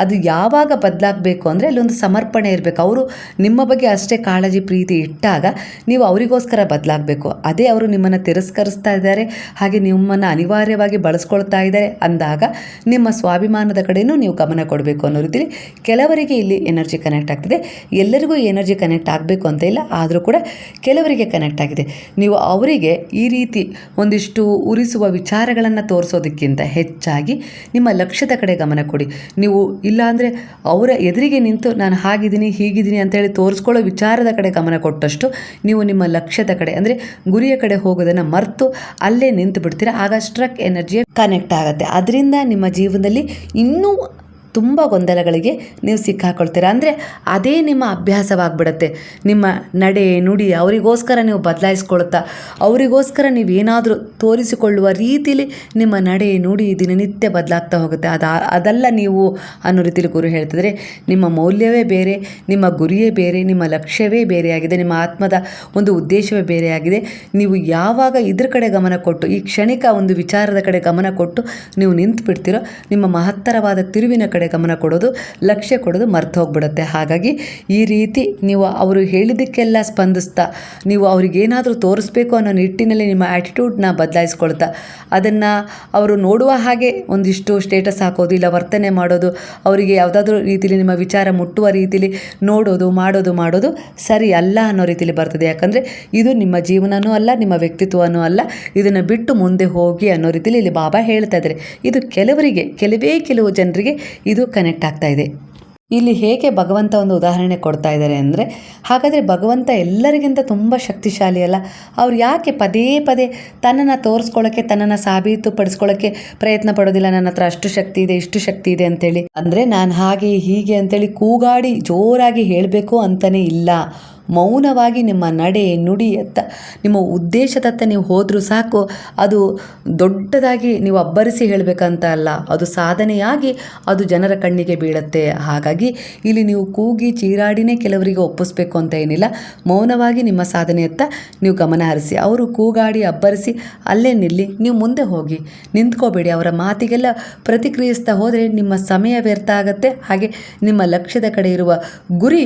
ಅದು ಯಾವಾಗ ಬದಲಾಗಬೇಕು ಅಂದರೆ ಅಲ್ಲೊಂದು ಸಮರ್ಪಣೆ ಇರಬೇಕು. ಅವರು ನಿಮ್ಮ ಬಗ್ಗೆ ಅಷ್ಟೇ ಕಾಳಜಿ ಪ್ರೀತಿ ಇಟ್ಟಾಗ ನೀವು ಅವರಿಗೋಸ್ಕರ ಬದಲಾಗಬೇಕು. ಅದೇ ಅವರು ನಿಮ್ಮನ್ನು ತಿರಸ್ಕರಿಸ್ತಾ ಇದ್ದಾರೆ, ಹಾಗೆ ನಿಮ್ಮನ್ನು ಅನಿವಾರ್ಯವಾಗಿ ಬಳಸ್ಕೊಳ್ತಾ ಇದ್ದಾರೆ ಅಂದಾಗ ನಿಮ್ಮ ಸ್ವಾಭಿಮಾನದ ಕಡೆಯೂ ನೀವು ಗಮನ ಕೊಡಬೇಕು ಅನ್ನೋ ರೀತಿಯಲ್ಲಿ ಕೆಲವರಿಗೆ ಇಲ್ಲಿ ಎನರ್ಜಿ ಕನೆಕ್ಟ್ ಆಗ್ತಿದೆ. ಎಲ್ಲರಿಗೂ ಎನರ್ಜಿ ಕನೆಕ್ಟ್ ಆಗಬೇಕು ಅಂತ ಇಲ್ಲ, ಆದರೂ ಕೂಡ ಕೆಲವರಿಗೆ ಕನೆಕ್ಟ್ ಆಗಿದೆ. ನೀವು ಅವರಿಗೆ ಈ ರೀತಿ ಒಂದಿಷ್ಟು ಉರಿಸುವ ವಿಚಾರಗಳನ್ನು ತೋರಿಸೋದಕ್ಕಿಂತ ಹೆಚ್ಚಾಗಿ ನಿಮ್ಮ ಲಕ್ಷ್ಯದ ಕಡೆ ಗಮನ ಕೊಡಿ. ನೀವು ಇಲ್ಲ ಅಂದರೆ ಅವರ ಎದುರಿಗೆ ನಿಂತು ನಾನು ಹಾಗಿದ್ದೀನಿ ಹೀಗಿದ್ದೀನಿ ಅಂತೇಳಿ ತೋರಿಸ್ಕೊಳ್ಳೋ ವಿಚಾರದ ಕಡೆ ಗಮನ ಕೊಟ್ಟಷ್ಟು ನೀವು ನಿಮ್ಮ ಲಕ್ಷ್ಯದ ಕಡೆ ಅಂದರೆ ಗುರಿಯ ಕಡೆ ಹೋಗೋದನ್ನು ಮರೆತು ಅಲ್ಲೇ ನಿಂತು ಬಿಡ್ತೀರಾ. ಆಗ ಸ್ಟ್ರಕ್ ಎನರ್ಜಿ ಕನೆಕ್ಟ್ ಆಗುತ್ತೆ. ಅದರಿಂದ ನಿಮ್ಮ ಜೀವನದಲ್ಲಿ ಇನ್ನೂ ತುಂಬ ಗೊಂದಲಗಳಿಗೆ ನೀವು ಸಿಕ್ಕಾಕೊಳ್ತೀರ. ಅಂದರೆ ಅದೇ ನಿಮ್ಮ ಅಭ್ಯಾಸವಾಗಿಬಿಡುತ್ತೆ. ನಿಮ್ಮ ನಡೆ ನುಡಿ ಅವರಿಗೋಸ್ಕರ ನೀವು ಬದಲಾಯಿಸ್ಕೊಳ್ತಾ, ಅವರಿಗೋಸ್ಕರ ನೀವು ಏನಾದರೂ ತೋರಿಸಿಕೊಳ್ಳುವ ರೀತಿಯಲ್ಲಿ ನಿಮ್ಮ ನಡೆ ನುಡಿ ದಿನನಿತ್ಯ ಬದಲಾಗ್ತಾ ಹೋಗುತ್ತೆ. ಅದಲ್ಲ ನೀವು ಅನ್ನೋ ರೀತಿಯಲ್ಲಿ ಗುರು ಹೇಳ್ತಿದ್ರೆ, ನಿಮ್ಮ ಮೌಲ್ಯವೇ ಬೇರೆ, ನಿಮ್ಮ ಗುರಿಯೇ ಬೇರೆ, ನಿಮ್ಮ ಲಕ್ಷ್ಯವೇ ಬೇರೆಯಾಗಿದೆ, ನಿಮ್ಮ ಆತ್ಮದ ಒಂದು ಉದ್ದೇಶವೇ ಬೇರೆಯಾಗಿದೆ. ನೀವು ಯಾವಾಗ ಇದ್ರ ಕಡೆ ಗಮನ ಕೊಟ್ಟು ಈ ಕ್ಷಣಿಕ ಒಂದು ವಿಚಾರದ ಕಡೆ ಗಮನ ಕೊಟ್ಟು ನೀವು ನಿಂತು ಬಿಡ್ತೀರೋ, ನಿಮ್ಮ ಮಹತ್ತರವಾದ ತಿರುವಿನ ಕಡೆ ಗಮನ ಕೊಡೋದು, ಲಕ್ಷ್ಯ ಕೊಡೋದು ಮರ್ತು ಹೋಗ್ಬಿಡುತ್ತೆ. ಹಾಗಾಗಿ ಈ ರೀತಿ ನೀವು ಅವರು ಹೇಳಿದ್ದಕ್ಕೆಲ್ಲ ಸ್ಪಂದಿಸ್ತಾ, ನೀವು ಅವ್ರಿಗೇನಾದರೂ ತೋರಿಸ್ಬೇಕು ಅನ್ನೋ ನಿಟ್ಟಿನಲ್ಲಿ ನಿಮ್ಮ ಆ್ಯಟಿಟ್ಯೂಡ್ನ ಬದಲಾಯಿಸ್ಕೊಳ್ತಾ, ಅದನ್ನು ಅವರು ನೋಡುವ ಹಾಗೆ ಒಂದಿಷ್ಟು ಸ್ಟೇಟಸ್ ಹಾಕೋದು, ಇಲ್ಲ ವರ್ತನೆ ಮಾಡೋದು, ಅವರಿಗೆ ಯಾವುದಾದ್ರೂ ರೀತಿಯಲ್ಲಿ ನಿಮ್ಮ ವಿಚಾರ ಮುಟ್ಟುವ ರೀತಿಯಲ್ಲಿ ನೋಡೋದು ಮಾಡೋದು ಸರಿ ಅಲ್ಲ ಅನ್ನೋ ರೀತಿಯಲ್ಲಿ ಬರ್ತದೆ. ಯಾಕಂದರೆ ಇದು ನಿಮ್ಮ ಜೀವನವೂ ಅಲ್ಲ, ನಿಮ್ಮ ವ್ಯಕ್ತಿತ್ವವೂ ಅಲ್ಲ. ಇದನ್ನು ಬಿಟ್ಟು ಮುಂದೆ ಹೋಗಿ ಅನ್ನೋ ರೀತಿಯಲ್ಲಿ ಇಲ್ಲಿ ಬಾಬಾ ಹೇಳ್ತಾ ಇದ್ದಾರೆ. ಇದು ಕೆಲವು ಜನರಿಗೆ ಇದು ಕನೆಕ್ಟ್ ಆಗ್ತಾ ಇದೆ. ಇಲ್ಲಿ ಹೇಗೆ ಭಗವಂತ ಒಂದು ಉದಾಹರಣೆ ಕೊಡ್ತಾ ಇದ್ದಾರೆ ಅಂದರೆ, ಹಾಗಾದರೆ ಭಗವಂತ ಎಲ್ಲರಿಗಿಂತ ತುಂಬ ಶಕ್ತಿಶಾಲಿ ಅಲ್ಲ? ಅವ್ರು ಯಾಕೆ ಪದೇ ಪದೇ ತನ್ನನ್ನು ತೋರಿಸ್ಕೊಳ್ಳೋಕ್ಕೆ, ತನ್ನನ್ನು ಸಾಬೀತುಪಡಿಸ್ಕೊಳ್ಳೋಕ್ಕೆ ಪ್ರಯತ್ನ ಪಡೋದಿಲ್ಲ? ನನ್ನ ಹತ್ರ ಅಷ್ಟು ಶಕ್ತಿ ಇದೆ, ಇಷ್ಟು ಶಕ್ತಿ ಇದೆ ಅಂತೇಳಿ. ಅಂದರೆ ನಾನು ಹಾಗೆ ಹೀಗೆ ಅಂತೇಳಿ ಕೂಗಾಡಿ ಜೋರಾಗಿ ಹೇಳಬೇಕು ಅಂತಲೇ ಇಲ್ಲ. ಮೌನವಾಗಿ ನಿಮ್ಮ ನಡೆ ನುಡಿಯತ್ತ, ನಿಮ್ಮ ಉದ್ದೇಶದತ್ತ ನೀವು ಹೋದರೂ ಸಾಕು. ಅದು ದೊಡ್ಡದಾಗಿ ನೀವು ಅಬ್ಬರಿಸಿ ಹೇಳಬೇಕಂತ ಅಲ್ಲ, ಅದು ಸಾಧನೆಯಾಗಿ ಅದು ಜನರ ಕಣ್ಣಿಗೆ ಬೀಳುತ್ತೆ. ಹಾಗಾಗಿ ಇಲ್ಲಿ ನೀವು ಕೂಗಿ ಚೀರಾಡಿನೇ ಕೆಲವರಿಗೆ ಒಪ್ಪಿಸ್ಬೇಕು ಅಂತ ಏನಿಲ್ಲ. ಮೌನವಾಗಿ ನಿಮ್ಮ ಸಾಧನೆಯತ್ತ ನೀವು ಗಮನ ಹರಿಸಿ. ಅವರು ಕೂಗಾಡಿ ಅಬ್ಬರಿಸಿ ಅಲ್ಲೇ ನಿಲ್ಲಿ, ನೀವು ಮುಂದೆ ಹೋಗಿ ನಿಂತ್ಕೋಬೇಡಿ. ಅವರ ಮಾತಿಗೆಲ್ಲ ಪ್ರತಿಕ್ರಿಯಿಸ್ತಾ ಹೋದರೆ ನಿಮ್ಮ ಸಮಯ ವ್ಯರ್ಥ ಆಗುತ್ತೆ. ಹಾಗೆ ನಿಮ್ಮ ಲಕ್ಷ್ಯದ ಕಡೆ ಇರುವ ಗುರಿ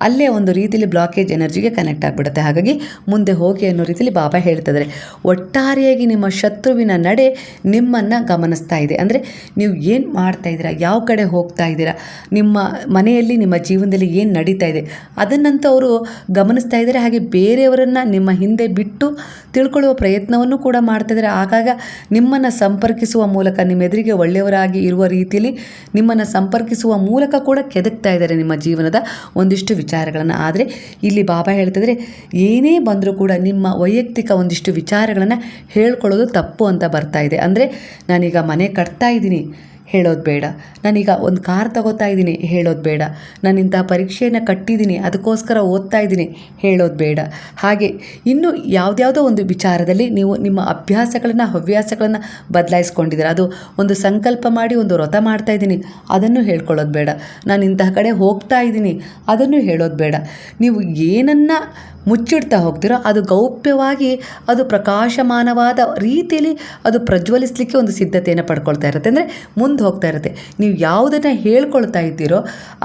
ಅಲ್ಲೇ ಒಂದು ರೀತಿಯಲ್ಲಿ ಬ್ಲಾಕೇಜ್ ಎನರ್ಜಿಗೆ ಕನೆಕ್ಟ್ ಆಗಿಬಿಡುತ್ತೆ. ಹಾಗಾಗಿ ಮುಂದೆ ಹೋಗಿ ಅನ್ನೋ ರೀತಿಯಲ್ಲಿ ಬಾಬಾ ಹೇಳ್ತಿದ್ದಾರೆ. ಒಟ್ಟಾರೆಯಾಗಿ ನಿಮ್ಮ ಶತ್ರುವಿನ ನಡೆ ನಿಮ್ಮನ್ನು ಗಮನಿಸ್ತಾ ಇದೆ. ಅಂದರೆ ನೀವು ಏನು ಮಾಡ್ತಾ ಇದ್ದೀರಾ, ಯಾವ ಕಡೆ ಹೋಗ್ತಾ ಇದ್ದೀರಾ, ನಿಮ್ಮ ಮನೆಯಲ್ಲಿ ನಿಮ್ಮ ಜೀವನದಲ್ಲಿ ಏನು ನಡೀತಾ ಇದೆ ಅದನ್ನಂತೂ ಅವರು ಗಮನಿಸ್ತಾ ಇದ್ದಾರೆ. ಹಾಗೆ ಬೇರೆಯವರನ್ನು ನಿಮ್ಮ ಹಿಂದೆ ಬಿಟ್ಟು ತಿಳ್ಕೊಳ್ಳುವ ಪ್ರಯತ್ನವನ್ನು ಕೂಡ ಮಾಡ್ತಾ ಇದ್ದಾರೆ. ಆಗಾಗ ನಿಮ್ಮನ್ನು ಸಂಪರ್ಕಿಸುವ ಮೂಲಕ, ನಿಮ್ಮ ಎದುರಿಗೆ ಒಳ್ಳೆಯವರಾಗಿ ಇರುವ ರೀತಿಯಲ್ಲಿ ನಿಮ್ಮನ್ನು ಸಂಪರ್ಕಿಸುವ ಮೂಲಕ ಕೂಡ ಕೆದಕ್ತಾ ಇದ್ದಾರೆ ನಿಮ್ಮ ಜೀವನದ ಒಂದಿಷ್ಟು ವಿಚಾರಗಳನ್ನು. ಆದರೆ ಇಲ್ಲಿ ಬಾಬಾ ಹೇಳ್ತಿದ್ರೆ, ಏನೇ ಬಂದರೂ ಕೂಡ ನಿಮ್ಮ ವೈಯಕ್ತಿಕ ಒಂದಿಷ್ಟು ವಿಚಾರಗಳನ್ನು ಹೇಳ್ಕೊಳ್ಳೋದು ತಪ್ಪು ಅಂತ ಬರ್ತಾ ಇದೆ. ಅಂದರೆ ನಾನೀಗ ಮನೆ ಕಟ್ತಾ ಇದ್ದೀನಿ ಹೇಳೋದು ಬೇಡ, ನಾನೀಗ ಒಂದು ಕಾರ್ ತಗೋತಾ ಇದ್ದೀನಿ ಹೇಳೋದು ಬೇಡ, ನಾನು ಇಂಥ ಪರೀಕ್ಷೆಯನ್ನು ಕಟ್ಟಿದ್ದೀನಿ ಅದಕ್ಕೋಸ್ಕರ ಓದ್ತಾ ಇದ್ದೀನಿ ಹೇಳೋದು ಬೇಡ. ಹಾಗೆ ಇನ್ನು ಯಾವುದ್ಯಾವುದೋ ಒಂದು ವಿಚಾರದಲ್ಲಿ ನೀವು ನಿಮ್ಮ ಅಭ್ಯಾಸಗಳನ್ನು ಹವ್ಯಾಸಗಳನ್ನು ಬದಲಾಯಿಸ್ಕೊಂಡಿದ್ದೀರ. ಅದು ಒಂದು ಸಂಕಲ್ಪ ಮಾಡಿ ಒಂದು ವ್ರತ ಮಾಡ್ತಾ ಇದ್ದೀನಿ ಅದನ್ನು ಹೇಳ್ಕೊಳ್ಳೋದು ಬೇಡ, ನಾನು ಇಂತಹ ಕಡೆ ಹೋಗ್ತಾ ಇದ್ದೀನಿ ಅದನ್ನು ಹೇಳೋದು ಬೇಡ. ನೀವು ಏನನ್ನು ಮುಚ್ಚಿಡ್ತಾ ಹೋಗ್ತಿರೋ ಅದು ಗೌಪ್ಯವಾಗಿ, ಅದು ಪ್ರಕಾಶಮಾನವಾದ ರೀತಿಯಲ್ಲಿ ಅದು ಪ್ರಜ್ವಲಿಸಲಿಕ್ಕೆ ಒಂದು ಸಿದ್ಧತೆಯನ್ನು ಪಡ್ಕೊಳ್ತಾ ಇರುತ್ತೆ. ಅಂದರೆ ಮುಂದೆ ಹೋಗ್ತಾ ಇರುತ್ತೆ. ನೀವು ಯಾವುದನ್ನು ಹೇಳ್ಕೊಳ್ತಾ ಇದ್ದೀರೋ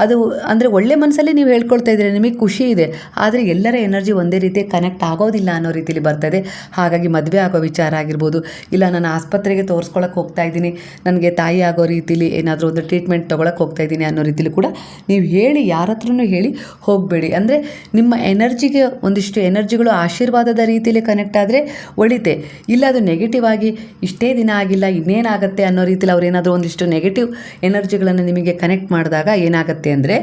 ಅದು ಅಂದರೆ ಒಳ್ಳೆ ಮನಸ್ಸಲ್ಲಿ ನೀವು ಹೇಳ್ಕೊಳ್ತಾ ಇದ್ದೀರಿ, ನಿಮಗೆ ಖುಷಿ ಇದೆ. ಆದರೆ ಎಲ್ಲರ ಎನರ್ಜಿ ಒಂದೇ ರೀತಿ ಕನೆಕ್ಟ್ ಆಗೋದಿಲ್ಲ ಅನ್ನೋ ರೀತಿಯಲ್ಲಿ ಬರ್ತದೆ. ಹಾಗಾಗಿ ಮದುವೆ ಆಗೋ ವಿಚಾರ ಆಗಿರ್ಬೋದು, ಇಲ್ಲ ನಾನು ಆಸ್ಪತ್ರೆಗೆ ತೋರಿಸ್ಕೊಳ್ಳೋಕೆ ಹೋಗ್ತಾ ಇದ್ದೀನಿ, ನನಗೆ ತಾಯಿ ಆಗೋ ರೀತಿಲಿ ಏನಾದರೂ ಒಂದು ಟ್ರೀಟ್ಮೆಂಟ್ ತೊಗೊಳಕ್ಕೆ ಹೋಗ್ತಾ ಇದ್ದೀನಿ ಅನ್ನೋ ರೀತಿಲಿ ಕೂಡ ನೀವು ಹೇಳಿ, ಯಾರ ಹತ್ರನೂ ಹೇಳಿ ಹೋಗಬೇಡಿ. ಅಂದರೆ ನಿಮ್ಮ ಎನರ್ಜಿಗೆ ಒಂದಿಷ್ಟು ಎನರ್ಜಿಗಳು ಆಶೀರ್ವಾದದ ರೀತಿಯಲ್ಲಿ ಕನೆಕ್ಟ್ ಆದರೆ ಒಳಿತೆ. ಇಲ್ಲ ಅದು ನೆಗೆಟಿವ್ ಆಗಿ ಇಷ್ಟೇ ದಿನ ಆಗಿಲ್ಲ ಇನ್ನೇನಾಗುತ್ತೆ ಅನ್ನೋ ರೀತಿಯಲ್ಲಿ ಅವ್ರು ಏನಾದರೂ ಒಂದಿಷ್ಟು ಒಂದಿಷ್ಟು ನೆಗೆಟಿವ್ ಎನರ್ಜಿಗಳನ್ನು ನಿಮಗೆ ಕನೆಕ್ಟ್ ಮಾಡಿದಾಗ ಏನಾಗುತ್ತೆ ಅಂದರೆ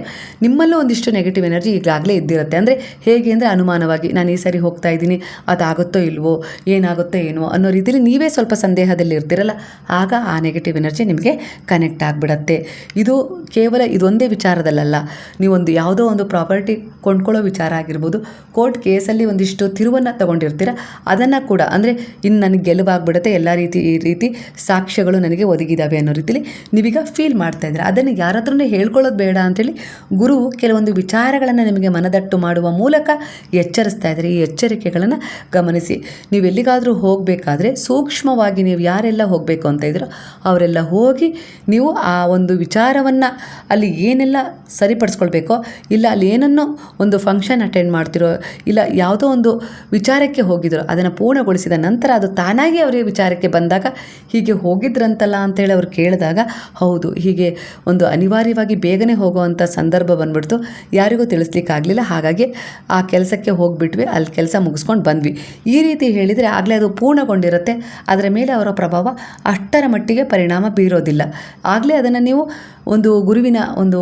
ನಿಮ್ಮಲ್ಲೂ ಒಂದಿಷ್ಟು ನೆಗೆಟಿವ್ ಎನರ್ಜಿ ಈಗಾಗಲೇ ಇದ್ದಿರುತ್ತೆ. ಅಂದರೆ ಹೇಗೆ ಅಂದರೆ ಅನುಮಾನವಾಗಿ ನಾನು ಈ ಸರಿ ಹೋಗ್ತಾ ಇದ್ದೀನಿ, ಅದಾಗುತ್ತೋ ಇಲ್ವೋ, ಏನಾಗುತ್ತೋ ಏನೋ ಅನ್ನೋ ರೀತಿಯಲ್ಲಿ ನೀವೇ ಸ್ವಲ್ಪ ಸಂದೇಹದಲ್ಲಿ ಇರ್ತೀರಲ್ಲ, ಆಗ ಆ ನೆಗೆಟಿವ್ ಎನರ್ಜಿ ನಿಮಗೆ ಕನೆಕ್ಟ್ ಆಗಿಬಿಡತ್ತೆ. ಇದು ಕೇವಲ ಇದೊಂದೇ ವಿಚಾರದಲ್ಲ, ನೀವೊಂದು ಯಾವುದೋ ಒಂದು ಪ್ರಾಪರ್ಟಿ ಕೊಂಡ್ಕೊಳ್ಳೋ ವಿಚಾರ ಆಗಿರ್ಬೋದು, ಕೋರ್ಟ್ ಕೇಸಲ್ಲಿ ಒಂದಿಷ್ಟು ತಿರುವನ್ನು ತಗೊಂಡಿರ್ತೀರ, ಅದನ್ನು ಕೂಡ ಅಂದರೆ ಇನ್ನು ನನಗೆ ಗೆಲುವಾಗ್ಬಿಡುತ್ತೆ, ಎಲ್ಲ ಈ ರೀತಿ ಸಾಕ್ಷ್ಯಗಳು ನನಗೆ ಒದಗಿದ್ದಾವೆ ಅನ್ನೋ ರೀತಿಯಲ್ಲಿ ನೀವೀಗ ಫೀಲ್ ಮಾಡ್ತಾ ಇದ್ದೀರ. ಅದನ್ನು ಯಾರ ಹತ್ರನೇ ಹೇಳ್ಕೊಳ್ಳೋದು ಬೇಡ ಅಂಥೇಳಿ ಗುರು ಕೆಲವೊಂದು ವಿಚಾರಗಳನ್ನು ನಿಮಗೆ ಮನದಟ್ಟು ಮಾಡುವ ಮೂಲಕ ಎಚ್ಚರಿಸ್ತಾ ಇದ್ದಾರೆ. ಈ ಎಚ್ಚರಿಕೆಗಳನ್ನು ಗಮನಿಸಿ. ನೀವು ಎಲ್ಲಿಗಾದರೂ ಹೋಗಬೇಕಾದ್ರೆ ಸೂಕ್ಷ್ಮವಾಗಿ ನೀವು ಯಾರೆಲ್ಲ ಹೋಗಬೇಕು ಅಂತ ಇದ್ದೀರೋ ಅವರೆಲ್ಲ ಹೋಗಿ ನೀವು ಆ ಒಂದು ವಿಚಾರವನ್ನು ಅಲ್ಲಿ ಏನೆಲ್ಲ ಸರಿಪಡಿಸ್ಕೊಳ್ಬೇಕೋ, ಇಲ್ಲ ಅಲ್ಲಿ ಏನನ್ನೋ ಒಂದು ಫಂಕ್ಷನ್ ಅಟೆಂಡ್ ಮಾಡ್ತಿರೋ, ಇಲ್ಲ ಯಾವುದೋ ಒಂದು ವಿಚಾರಕ್ಕೆ ಹೋಗಿದ್ರು ಅದನ್ನು ಪೂರ್ಣಗೊಳಿಸಿದ ನಂತರ ಅದು ತಾನಾಗಿ ಅವರಿಗೆ ವಿಚಾರಕ್ಕೆ ಬಂದಾಗ ಹೀಗೆ ಹೋಗಿದ್ರಂತಲ್ಲ ಅಂತೇಳಿ ಅವ್ರು ಕೇಳಿದಾಗ ಹೌದು ಹೀಗೆ ಒಂದು ಅನಿವಾರ್ಯವಾಗಿ ಬೇಗನೆ ಹೋಗುವಂಥ ಸಂದರ್ಭ ಬಂದ್ಬಿಡ್ತು, ಯಾರಿಗೂ ತಿಳಿಸ್ಲಿಕ್ಕಾಗಲಿಲ್ಲ, ಹಾಗಾಗಿ ಆ ಕೆಲಸಕ್ಕೆ ಹೋಗಿಬಿಟ್ವಿ, ಅಲ್ಲಿ ಕೆಲಸ ಮುಗಿಸ್ಕೊಂಡು ಬಂದ್ವಿ, ಈ ರೀತಿ ಹೇಳಿದರೆ ಆಗಲೇ ಅದು ಪೂರ್ಣಗೊಂಡಿರುತ್ತೆ. ಅದರ ಮೇಲೆ ಅವರ ಪ್ರಭಾವ ಅಷ್ಟರ ಮಟ್ಟಿಗೆ ಪರಿಣಾಮ ಬೀರೋದಿಲ್ಲ. ಆಗಲೇ ಅದನ್ನು ನೀವು ಒಂದು ಗುರುವಿನ ಒಂದು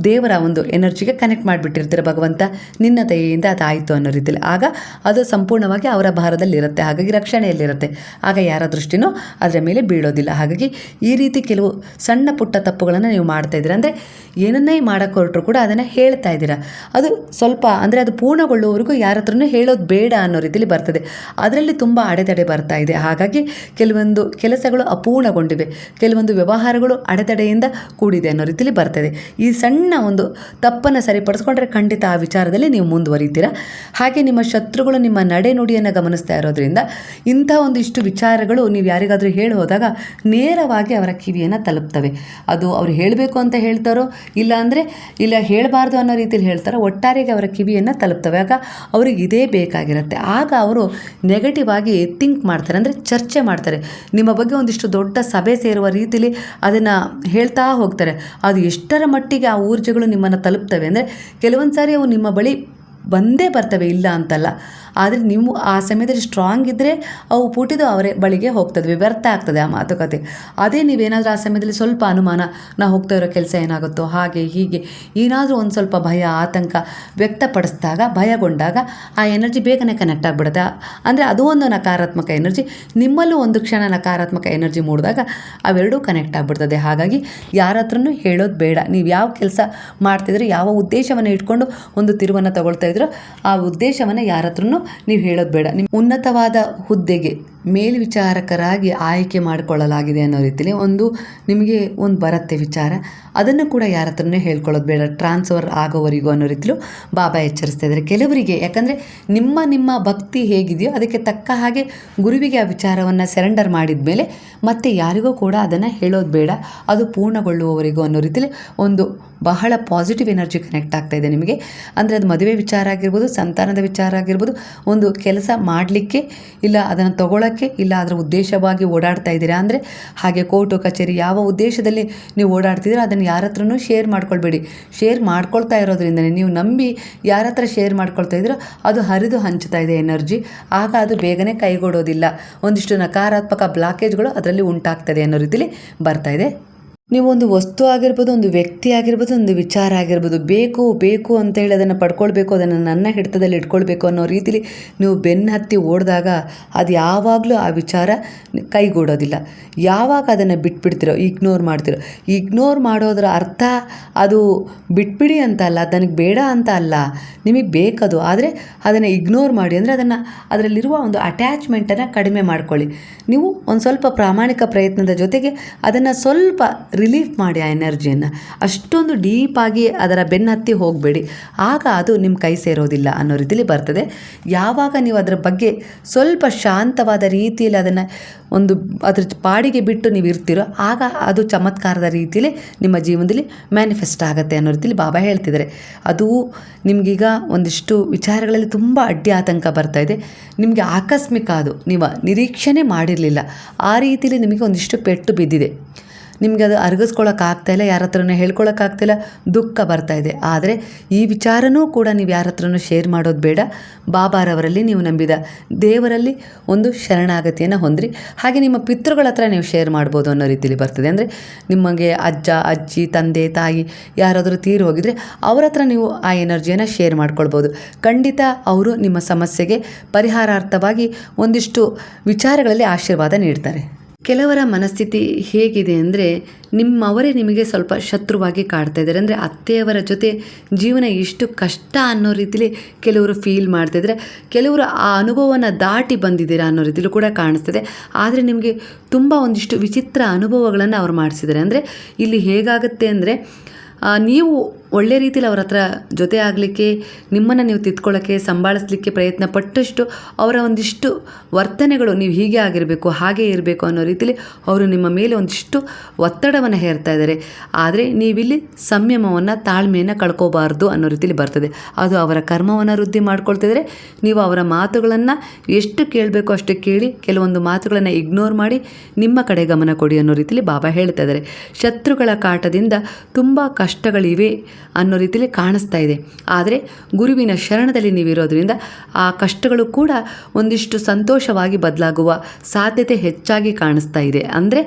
ದೇವರ ಒಂದು ಎನರ್ಜಿಗೆ ಕನೆಕ್ಟ್ ಮಾಡಿಬಿಟ್ಟಿರ್ತೀರ. ಭಗವಂತ ನಿನ್ನ ದಯೆಯಿಂದ ಅದಾಯಿತು ಅನ್ನೋ ರೀತಿಯಲ್ಲಿ ಆಗ ಅದು ಸಂಪೂರ್ಣವಾಗಿ ಅವರ ಭಾರದಲ್ಲಿರುತ್ತೆ, ಹಾಗಾಗಿ ರಕ್ಷಣೆಯಲ್ಲಿರುತ್ತೆ. ಆಗ ಯಾರ ದೃಷ್ಟಿನೂ ಅದರ ಮೇಲೆ ಬೀಳೋದಿಲ್ಲ. ಹಾಗಾಗಿ ಈ ರೀತಿ ಕೆಲವು ಸಣ್ಣ ಪುಟ್ಟ ತಪ್ಪುಗಳನ್ನು ನೀವು ಮಾಡ್ತಾ ಇದ್ದೀರ. ಅಂದರೆ ಏನನ್ನೇ ಮಾಡೋಕ್ಕೆ ಹೊರಟರು ಕೂಡ ಅದನ್ನು ಹೇಳ್ತಾ ಇದ್ದೀರಾ, ಅದು ಸ್ವಲ್ಪ ಅಂದರೆ ಅದು ಪೂರ್ಣಗೊಳ್ಳುವವರೆಗೂ ಯಾರ ಹತ್ರನೂ ಹೇಳೋದು ಬೇಡ ಅನ್ನೋ ರೀತಿಯಲ್ಲಿ ಬರ್ತದೆ. ಅದರಲ್ಲಿ ತುಂಬ ಅಡೆತಡೆ ಬರ್ತಾ ಇದೆ. ಹಾಗಾಗಿ ಕೆಲವೊಂದು ಕೆಲಸಗಳು ಅಪೂರ್ಣಗೊಂಡಿವೆ, ಕೆಲವೊಂದು ವ್ಯವಹಾರಗಳು ಅಡೆತಡೆಯಿಂದ ಕೂಡಿದೆ ಅನ್ನೋ ರೀತಿಯಲ್ಲಿ ಬರ್ತದೆ. ಈ ಸಣ್ಣ ಒಂದು ತಪ್ಪನ್ನು ಸರಿಪಡಿಸ್ಕೊಂಡ್ರೆ ಖಂಡಿತ ಆ ವಿಚಾರದಲ್ಲಿ ನೀವು ಮುಂದುವರಿತೀರಾ. ಹಾಗೆ ನಿಮ್ಮ ಶತ್ರುಗಳು ನಿಮ್ಮ ನಡೆ ನುಡಿಯನ್ನು ಗಮನಿಸ್ತಾ ಇರೋದ್ರಿಂದ ಇಂಥ ಒಂದಿಷ್ಟು ವಿಚಾರಗಳು ನೀವು ಯಾರಿಗಾದರೂ ಹೇಳಿ ಹೋದಾಗ ನೇರವಾಗಿ ಅವರ ಕಿವಿಯನ್ನು ತಲುಪ್ತವೆ. ಅದು ಅವ್ರು ಹೇಳಬೇಕು ಅಂತ ಹೇಳ್ತಾರೋ ಇಲ್ಲ ಅಂದರೆ ಇಲ್ಲ ಹೇಳಬಾರ್ದು ಅನ್ನೋ ರೀತಿಯಲ್ಲಿ ಹೇಳ್ತಾರೋ, ಒಟ್ಟಾರೆಗೆ ಅವರ ಕಿವಿಯನ್ನು ತಲುಪ್ತವೆ. ಆಗ ಅವ್ರಿಗೆ ಇದೇ ಬೇಕಾಗಿರುತ್ತೆ. ಆಗ ಅವರು ನೆಗೆಟಿವ್ ಆಗಿ ಥಿಂಕ್ ಮಾಡ್ತಾರೆ, ಅಂದರೆ ಚರ್ಚೆ ಮಾಡ್ತಾರೆ, ನಿಮ್ಮ ಬಗ್ಗೆ ಒಂದಿಷ್ಟು ದೊಡ್ಡ ಸಭೆ ಸೇರುವ ರೀತಿಯಲ್ಲಿ ಅದನ್ನು ಹೇಳ್ತಾ ಹೋಗ್ತಾರೆ. ಅದು ಎಷ್ಟರ ಮಟ್ಟಿಗೆ ಆ ಊರ್ಜೆಗಳು ನಿಮ್ಮನ್ನು ತಲುಪ್ತವೆ ಅಂದರೆ ಕೆಲವೊಂದು ಸಾರಿ ಅವು ನಿಮ್ಮ ಬಳಿ ಬಂದೇ ಬರ್ತವೆ, ಇಲ್ಲ ಅಂತಲ್ಲ. ಆದರೆ ನೀವು ಆ ಸಮಯದಲ್ಲಿ ಸ್ಟ್ರಾಂಗ್ ಇದ್ದರೆ ಅವು ಪುಟಿದು ಅವರೇ ಬಳಿಗೆ ಹೋಗ್ತದೆ, ವ್ಯರ್ಥ ಆಗ್ತದೆ ಆ ಮಾತುಕತೆ. ಅದೇ ನೀವೇನಾದರೂ ಆ ಸಮಯದಲ್ಲಿ ಸ್ವಲ್ಪ ಅನುಮಾನ, ನಾ ಹೋಗ್ತಾ ಇರೋ ಕೆಲಸ ಏನಾಗುತ್ತೋ ಹಾಗೆ ಹೀಗೆ ಏನಾದರೂ ಒಂದು ಸ್ವಲ್ಪ ಭಯ ಆತಂಕ ವ್ಯಕ್ತಪಡಿಸಿದಾಗ, ಭಯಗೊಂಡಾಗ ಆ ಎನರ್ಜಿ ಬೇಗನೆ ಕನೆಕ್ಟ್ ಆಗಿಬಿಡುತ್ತೆ. ಅಂದರೆ ಅದು ಒಂದು ನಕಾರಾತ್ಮಕ ಎನರ್ಜಿ, ನಿಮ್ಮಲ್ಲೂ ಒಂದು ಕ್ಷಣ ನಕಾರಾತ್ಮಕ ಎನರ್ಜಿ ಮೂಡಿದಾಗ ಅವೆರಡೂ ಕನೆಕ್ಟ್ ಆಗಿಬಿಡ್ತದೆ. ಹಾಗಾಗಿ ಯಾರ ಹತ್ರನೂ ಹೇಳೋದು ಬೇಡ. ನೀವು ಯಾವ ಕೆಲಸ ಮಾಡ್ತಿದ್ರೆ, ಯಾವ ಉದ್ದೇಶವನ್ನು ಇಟ್ಕೊಂಡು ಒಂದು ತಿರುವನ್ನು ತಗೊಳ್ತಾ ಇದ್ರೋ ಆ ಉದ್ದೇಶವನ್ನು ಯಾರ ಹತ್ರನೂ ನೀವು ಹೇಳೋದು ಬೇಡ. ನಿಮ್ಮ ಉನ್ನತವಾದ ಹುದ್ದೆಗೆ ಮೇಲ್ವಿಚಾರಕರಾಗಿ ಆಯ್ಕೆ ಮಾಡಿಕೊಳ್ಳಲಾಗಿದೆ ಅನ್ನೋ ರೀತಿಯಲ್ಲಿ ನಿಮಗೆ ಒಂದು ಬರುತ್ತೆ ವಿಚಾರ, ಅದನ್ನು ಕೂಡ ಯಾರ ಹತ್ರನೇ ಹೇಳ್ಕೊಳ್ಳೋದು ಬೇಡ, ಟ್ರಾನ್ಸ್ಫರ್ ಆಗೋವರೆಗೂ ಅನ್ನೋ ರೀತಿಲೂ ಬಾಬಾ ಎಚ್ಚರಿಸ್ತಾ ಇದ್ದಾರೆ. ಕೆಲವರಿಗೆ ಯಾಕಂದರೆ ನಿಮ್ಮ ಭಕ್ತಿ ಹೇಗಿದೆಯೋ ಅದಕ್ಕೆ ತಕ್ಕ ಹಾಗೆ ಗುರುವಿಗೆ ಆ ವಿಚಾರವನ್ನು ಸರೆಂಡರ್ ಮಾಡಿದ ಮೇಲೆ ಮತ್ತೆ ಯಾರಿಗೂ ಕೂಡ ಅದನ್ನು ಹೇಳೋದು ಬೇಡ, ಅದು ಪೂರ್ಣಗೊಳ್ಳುವವರೆಗೂ ಅನ್ನೋ ರೀತಿಯಲ್ಲಿ ಒಂದು ಬಹಳ ಪಾಸಿಟಿವ್ ಎನರ್ಜಿ ಕನೆಕ್ಟ್ ಆಗ್ತಾ ಇದೆ ನಿಮಗೆ. ಅಂದರೆ ಅದು ಮದುವೆ ವಿಚಾರ ಆಗಿರ್ಬೋದು, ಸಂತಾನದ ವಿಚಾರ ಆಗಿರ್ಬೋದು, ಒಂದು ಕೆಲಸ ಮಾಡಲಿಕ್ಕೆ ಇಲ್ಲ ಅದನ್ನು ತಗೊಳ್ಳೋಕ್ಕೆ ಇಲ್ಲ ಅದರ ಉದ್ದೇಶವಾಗಿ ಓಡಾಡ್ತಾ ಇದ್ದೀರಾ ಅಂದರೆ, ಹಾಗೆ ಕೋರ್ಟು ಕಚೇರಿ ಯಾವ ಉದ್ದೇಶದಲ್ಲಿ ನೀವು ಓಡಾಡ್ತಿದ್ದೀರಾ ಅದನ್ನು ಯಾರ ಹತ್ರನೂ ಶೇರ್ ಮಾಡ್ಕೊಳ್ಬೇಡಿ. ಶೇರ್ ಮಾಡ್ಕೊಳ್ತಾ ಇರೋದ್ರಿಂದನೇ ನೀವು ನಂಬಿ ಯಾರ ಹತ್ರ ಶೇರ್ ಮಾಡ್ಕೊಳ್ತಾ ಇದ್ದೀರೋ ಅದು ಹರಿದು ಹಂಚ್ತಾ ಇದೆ ಎನರ್ಜಿ. ಆಗ ಅದು ಬೇಗನೆ ಕೈಗೂಡೋದಿಲ್ಲ, ಒಂದಿಷ್ಟು ನಕಾರಾತ್ಮಕ ಬ್ಲಾಕೇಜ್ಗಳು ಅದರಲ್ಲಿ ಉಂಟಾಗ್ತದೆ ಅನ್ನೋ ರೀತಿಯಲ್ಲಿ ಬರ್ತಾ ಇದೆ. ನೀವು ಒಂದು ವಸ್ತು ಆಗಿರ್ಬೋದು, ಒಂದು ವ್ಯಕ್ತಿ ಆಗಿರ್ಬೋದು, ಒಂದು ವಿಚಾರ ಆಗಿರ್ಬೋದು, ಬೇಕು ಅಂತ ಹೇಳಿ ಅದನ್ನು ಪಡ್ಕೊಳ್ಬೇಕು, ಅದನ್ನು ನನ್ನ ಹಿಡಿತದಲ್ಲಿ ಇಟ್ಕೊಳ್ಬೇಕು ಅನ್ನೋ ರೀತಿಲಿ ನೀವು ಬೆನ್ನು ಹತ್ತಿ ಓಡಿದಾಗ ಅದು ಯಾವಾಗಲೂ ಆ ವಿಚಾರ ಕೈಗೂಡೋದಿಲ್ಲ. ಯಾವಾಗ ಅದನ್ನು ಬಿಟ್ಬಿಡ್ತಿರೋ, ಇಗ್ನೋರ್ ಮಾಡ್ತಿರೋ, ಇಗ್ನೋರ್ ಮಾಡೋದರ ಅರ್ಥ ಅದು ಬಿಟ್ಬಿಡಿ ಅಂತ ಅಲ್ಲ, ನನಗೆ ಬೇಡ ಅಂತ ಅಲ್ಲ, ನಿಮಗೆ ಬೇಕದು. ಆದರೆ ಅದನ್ನು ಇಗ್ನೋರ್ ಮಾಡಿ ಅಂದರೆ ಅದರಲ್ಲಿರುವ ಒಂದು ಅಟ್ಯಾಚ್ಮೆಂಟನ್ನು ಕಡಿಮೆ ಮಾಡ್ಕೊಳ್ಳಿ. ನೀವು ಒಂದು ಸ್ವಲ್ಪ ಪ್ರಾಮಾಣಿಕ ಪ್ರಯತ್ನದ ಜೊತೆಗೆ ಅದನ್ನು ಸ್ವಲ್ಪ ರಿಲೀಫ್ ಮಾಡಿ ಆ ಎನರ್ಜಿಯನ್ನು, ಅಷ್ಟೊಂದು ಡೀಪಾಗಿ ಅದರ ಬೆನ್ನತ್ತಿ ಹೋಗಬೇಡಿ, ಆಗ ಅದು ನಿಮ್ಮ ಕೈ ಸೇರೋದಿಲ್ಲ ಅನ್ನೋ ರೀತಿಯಲ್ಲಿ ಬರ್ತದೆ. ಯಾವಾಗ ನೀವು ಅದರ ಬಗ್ಗೆ ಸ್ವಲ್ಪ ಶಾಂತವಾದ ರೀತಿಯಲ್ಲಿ ಅದನ್ನು ಅದ್ರ ಪಾಡಿಗೆ ಬಿಟ್ಟು ನೀವು ಇರ್ತೀರೋ ಆಗ ಅದು ಚಮತ್ಕಾರದ ರೀತಿಯಲ್ಲಿ ನಿಮ್ಮ ಜೀವನದಲ್ಲಿ ಮ್ಯಾನಿಫೆಸ್ಟ್ ಆಗುತ್ತೆ ಅನ್ನೋ ರೀತಿಯಲ್ಲಿ ಬಾಬಾ ಹೇಳ್ತಿದ್ದಾರೆ. ಅದು ನಿಮಗೀಗ ಒಂದಿಷ್ಟು ವಿಚಾರಗಳಲ್ಲಿ ತುಂಬ ಅಡ್ಡಿ ಆತಂಕ ಬರ್ತಾ ಇದೆ, ನಿಮಗೆ ಆಕಸ್ಮಿಕ, ಅದು ನೀವು ನಿರೀಕ್ಷಣೆ ಮಾಡಿರಲಿಲ್ಲ, ಆ ರೀತಿಯಲ್ಲಿ ನಿಮಗೆ ಒಂದಿಷ್ಟು ಪೆಟ್ಟು ಬಿದ್ದಿದೆ. ನಿಮಗೆ ಅದು ಅರಗಿಸ್ಕೊಳ್ಳೋಕ್ಕಾಗ್ತಾಯಿಲ್ಲ, ಯಾರ ಹತ್ರನೂ ಹೇಳ್ಕೊಳಕ್ಕಾಗ್ತಾಯಿಲ್ಲ, ದುಃಖ ಬರ್ತಾಯಿದೆ. ಆದರೆ ಈ ವಿಚಾರನೂ ಕೂಡ ನೀವು ಯಾರ ಹತ್ರನೂ ಶೇರ್ ಮಾಡೋದು ಬೇಡ. ಬಾಬಾರವರಲ್ಲಿ, ನೀವು ನಂಬಿದ ದೇವರಲ್ಲಿ ಒಂದು ಶರಣಾಗತಿಯನ್ನು ಹೊಂದ್ರಿ. ಹಾಗೆ ನಿಮ್ಮ ಪಿತೃಗಳ ಹತ್ರ ನೀವು ಶೇರ್ ಮಾಡ್ಬೋದು ಅನ್ನೋ ರೀತಿಯಲ್ಲಿ ಬರ್ತದೆ. ಅಂದರೆ ನಿಮಗೆ ಅಜ್ಜ, ಅಜ್ಜಿ, ತಂದೆ, ತಾಯಿ ಯಾರಾದರೂ ತೀರಿ ಹೋಗಿದರೆ ಅವ್ರ ಹತ್ರ ನೀವು ಆ ಎನರ್ಜಿಯನ್ನು ಶೇರ್ ಮಾಡ್ಕೊಳ್ಬೋದು. ಖಂಡಿತ ಅವರು ನಿಮ್ಮ ಸಮಸ್ಯೆಗೆ ಪರಿಹಾರಾರ್ಥವಾಗಿ ಒಂದಿಷ್ಟು ವಿಚಾರಗಳಲ್ಲಿ ಆಶೀರ್ವಾದ ನೀಡ್ತಾರೆ. ಕೆಲವರ ಮನಸ್ಥಿತಿ ಹೇಗಿದೆ ಅಂದರೆ, ನಿಮ್ಮವರೇ ನಿಮಗೆ ಸ್ವಲ್ಪ ಶತ್ರುವಾಗಿ ಕಾಡ್ತಾ ಇದ್ದಾರೆ. ಅಂದರೆ ಅತ್ತೆಯವರ ಜೊತೆ ಜೀವನ ಎಷ್ಟು ಕಷ್ಟ ಅನ್ನೋ ರೀತಿಲಿ ಕೆಲವರು ಫೀಲ್ ಮಾಡ್ತಾಯಿದ್ರೆ, ಕೆಲವರು ಆ ಅನುಭವನ ದಾಟಿ ಬಂದಿದ್ದೀರಾ ಅನ್ನೋ ರೀತಿಲೂ ಕೂಡ ಕಾಣಿಸ್ತಿದೆ. ಆದರೆ ನಿಮಗೆ ತುಂಬ ಒಂದಿಷ್ಟು ವಿಚಿತ್ರ ಅನುಭವಗಳನ್ನು ಅವ್ರು ಮಾಡಿಸಿದ್ದಾರೆ. ಅಂದರೆ ಇಲ್ಲಿ ಹೇಗಾಗುತ್ತೆ ಅಂದರೆ, ನೀವು ಒಳ್ಳೆ ರೀತಿಯಲ್ಲಿ ಅವ್ರ ಹತ್ರ ಜೊತೆ ಆಗಲಿಕ್ಕೆ, ನಿಮ್ಮನ್ನು ನೀವು ತಿದ್ಕೊಳ್ಳೋಕ್ಕೆ, ಸಂಭಾಳಿಸ್ಲಿಕ್ಕೆ ಪ್ರಯತ್ನ ಪಟ್ಟಷ್ಟು ಅವರ ಒಂದಿಷ್ಟು ವರ್ತನೆಗಳು ನೀವು ಹೀಗೆ ಆಗಿರಬೇಕು, ಹಾಗೆ ಇರಬೇಕು ಅನ್ನೋ ರೀತಿಯಲ್ಲಿ ಅವರು ನಿಮ್ಮ ಮೇಲೆ ಒಂದಿಷ್ಟು ಒತ್ತಡವನ್ನು ಹೇರ್ತಾ ಇದ್ದಾರೆ. ಆದರೆ ನೀವಿಲ್ಲಿ ಸಂಯಮವನ್ನು, ತಾಳ್ಮೆಯನ್ನು ಕಳ್ಕೋಬಾರ್ದು ಅನ್ನೋ ರೀತಿಯಲ್ಲಿ ಬರ್ತದೆ. ಅದು ಅವರ ಕರ್ಮವನ್ನು ವೃದ್ಧಿ ಮಾಡ್ಕೊಳ್ತಿದ್ರೆ, ನೀವು ಅವರ ಮಾತುಗಳನ್ನು ಎಷ್ಟು ಕೇಳಬೇಕು ಅಷ್ಟು ಕೇಳಿ, ಕೆಲವೊಂದು ಮಾತುಗಳನ್ನು ಇಗ್ನೋರ್ ಮಾಡಿ ನಿಮ್ಮ ಕಡೆ ಗಮನ ಕೊಡಿ ಅನ್ನೋ ರೀತಿಯಲ್ಲಿ ಬಾಬಾ ಹೇಳ್ತಾ ಇದ್ದಾರೆ. ಶತ್ರುಗಳ ಕಾಟದಿಂದ ತುಂಬ ಕಷ್ಟಗಳಿವೆ ಅನ್ನೋ ರೀತಿಯಲ್ಲಿ ಕಾಣಿಸ್ತಾ ಇದೆ. ಆದರೆ ಗುರುವಿನ ಶರಣದಲ್ಲಿ ನೀವಿರೋದ್ರಿಂದ ಆ ಕಷ್ಟಗಳು ಕೂಡ ಒಂದಿಷ್ಟು ಸಂತೋಷವಾಗಿ ಬದಲಾಗುವ ಸಾಧ್ಯತೆ ಹೆಚ್ಚಾಗಿ ಕಾಣಿಸ್ತಾ ಇದೆ. ಅಂದರೆ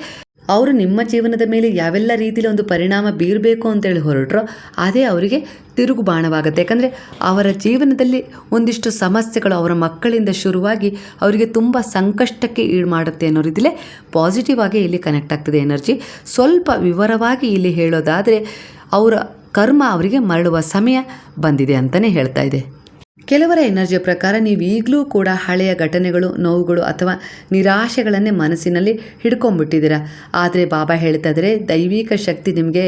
ಅವರು ನಿಮ್ಮ ಜೀವನದ ಮೇಲೆ ಯಾವೆಲ್ಲ ರೀತಿಯಲ್ಲಿ ಒಂದು ಪರಿಣಾಮ ಬೀರಬೇಕು ಅಂತೇಳಿ ಹೊರಟ್ರೋ ಅದೇ ಅವರಿಗೆ ತಿರುಗು ಬಾಣವಾಗುತ್ತೆ. ಯಾಕಂದರೆ ಅವರ ಜೀವನದಲ್ಲಿ ಒಂದಿಷ್ಟು ಸಮಸ್ಯೆಗಳು ಅವರ ಮಕ್ಕಳಿಂದ ಶುರುವಾಗಿ ಅವರಿಗೆ ತುಂಬ ಸಂಕಷ್ಟಕ್ಕೆ ಈಡು ಮಾಡುತ್ತೆ ಅನ್ನೋ ರೀತಿಯಲ್ಲೇ ಪಾಸಿಟಿವ್ ಆಗಿ ಇಲ್ಲಿ ಕನೆಕ್ಟ್ ಆಗ್ತದೆ ಎನರ್ಜಿ. ಸ್ವಲ್ಪ ವಿವರವಾಗಿ ಇಲ್ಲಿ ಹೇಳೋದಾದರೆ, ಅವರ ಕರ್ಮ ಅವರಿಗೆ ಮರಳುವ ಸಮಯ ಬಂದಿದೆ ಅಂತಲೇ ಹೇಳ್ತಾ ಇದೆ. ಕೆಲವರ ಎನರ್ಜಿಯ ಪ್ರಕಾರ ನೀವು ಈಗಲೂ ಕೂಡ ಹಳೆಯ ಘಟನೆಗಳು, ನೋವುಗಳು ಅಥವಾ ನಿರಾಶೆಗಳನ್ನೇ ಮನಸ್ಸಿನಲ್ಲಿ ಹಿಡ್ಕೊಂಡ್ಬಿಟ್ಟಿದ್ದೀರಾ. ಆದರೆ ಬಾಬಾ ಹೇಳ್ತಾ ಇದ್ದಾರೆ, ದೈವಿಕ ಶಕ್ತಿ ನಿಮಗೆ